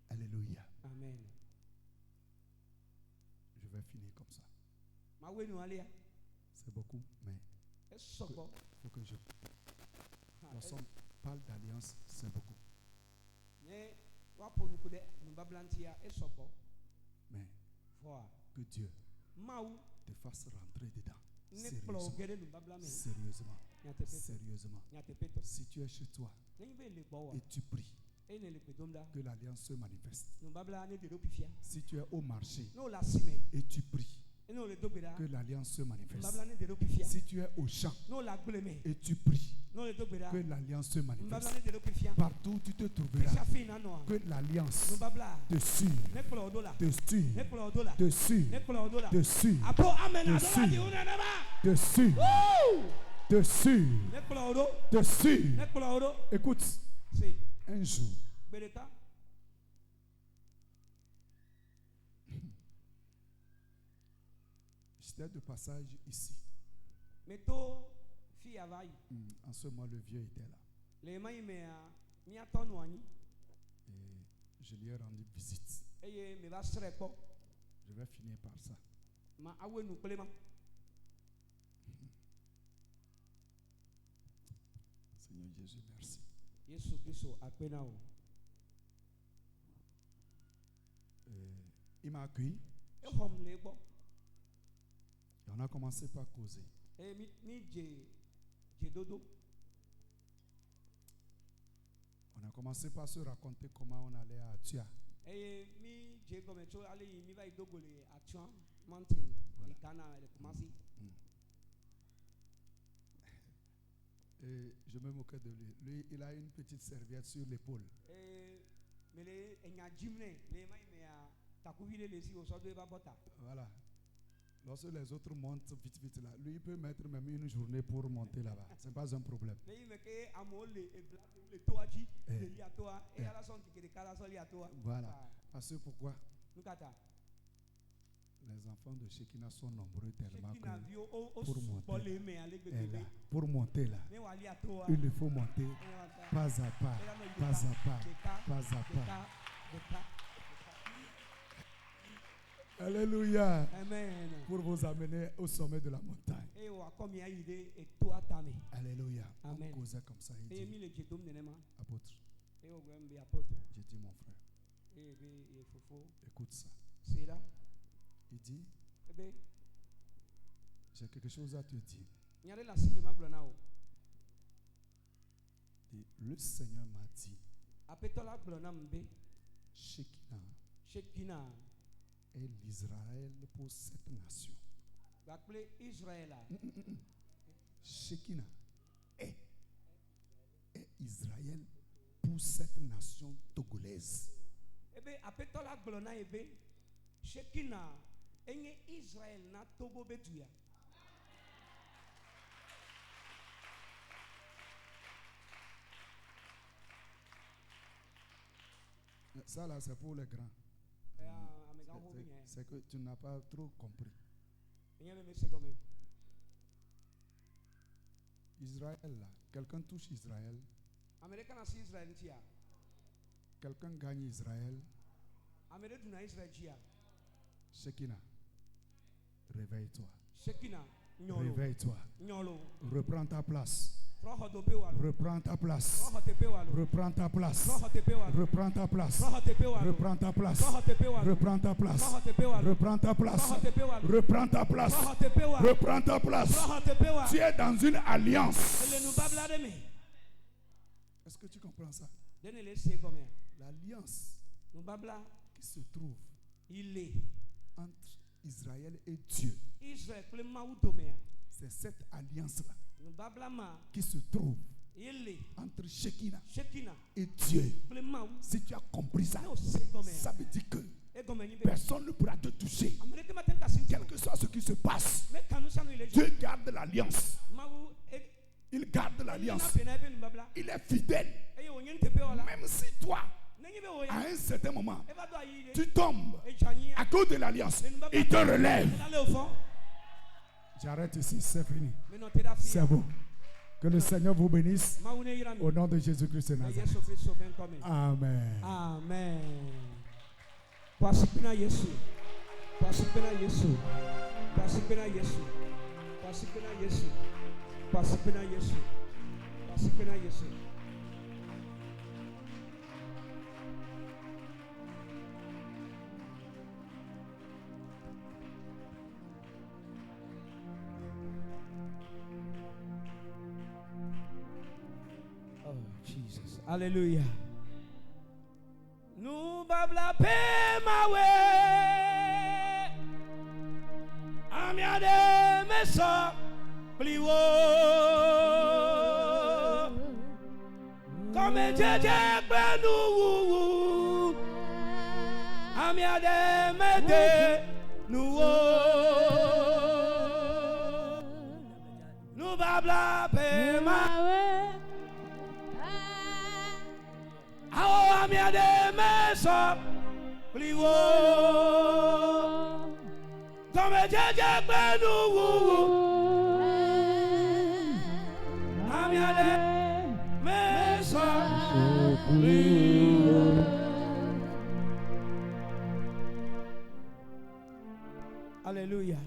Alléluia. Amen. Je vais finir comme ça. C'est beaucoup, mais il faut que je... Lorsqu'on parle d'alliance, c'est beaucoup. Mais que Dieu te fasse rentrer dedans. Sérieusement. Si tu es chez toi et tu pries, que l'alliance se manifeste. Si tu es au marché et tu pries, que l'alliance se manifeste. Si tu es au champ et tu pries, que l'alliance se manifeste. Partout où tu te trouveras, que l'alliance te suive, te suive, te suive, te suive, te suive, te suive, te suive. Écoute, Un jour, j'étais de passage ici. En ce moment, le vieux était là. Et je lui ai rendu visite. Je vais finir par ça. Seigneur Jésus, merci. Il m'a accueilli. Et on a commencé par causer. On a commencé par se raconter comment on allait à Atua. Et je me moquais de lui. Lui, il a une petite serviette sur l'épaule. Voilà. Lorsque les autres montent vite, vite là, lui, il peut mettre même une journée pour monter là-bas. Ce n'est pas un problème. Voilà. Parce que pourquoi? Les enfants de Shekinah sont nombreux tellement que pour monter là, il il faut monter pas à pas, pas à pas, pas à pas. Alléluia. Amen. Pour vous amener au sommet de la montagne. Alléluia. Amen. On causait comme ça. Il dit, apôtre, j'ai dit mon frère, écoute ça. Il dit, j'ai quelque chose à te dire. Et le Seigneur m'a dit, Shekinah est l'Israël pour cette nation. Shekinah est Israël pour cette nation togolaise. Ça là, c'est pour les grands. C'est que tu n'as pas trop compris. Israël là, quelqu'un touche Israël. Quelqu'un gagne Israël. Shekinah, réveille-toi. Réveille-toi. Reprends ta place. Reprends ta place. Reprends ta place. Reprends ta place. Reprends ta place. Reprends ta place. Reprends ta place. Reprends ta place. Reprends ta place. Tu es dans une alliance. Est-ce que tu comprends ça? L'alliance qui se trouve entre Israël et Dieu. C'est cette alliance-là qui se trouve entre Shekinah et Dieu. Si tu as compris ça, ça veut dire que personne ne pourra te toucher. Quel que soit ce qui se passe, Dieu garde l'alliance. Il garde l'alliance. Il est fidèle. Même si toi, à un certain moment, tu tombes à cause de l'alliance, il te relève. J'arrête ici, c'est fini. C'est bon. Que le Seigneur vous bénisse au nom de Jésus-Christ de Nazareth. Amen. Amen. Jesus. Hallelujah. Nous babla pe mawe amia de mesa pliwo comme jeje penou amia de mede nouwo nous babla pe mawe Ao amia de mesa. Pliwo. Comme Jaja Benou. Amia de mesa. Pliwo. Alléluia.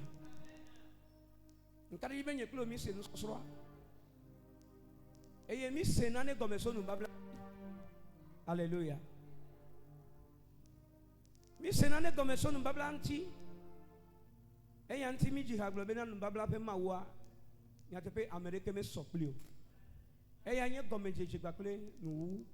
Nous avons bien que nous sommes nous. Et nous sommes nous comme ça nous babla. Alléluia. Nous sommes nous comme ça nous babla anti. Et anti mi jihad global nous babla pe mawa. Nous avons Amérique mais soplio. Et nous comme Jésus nous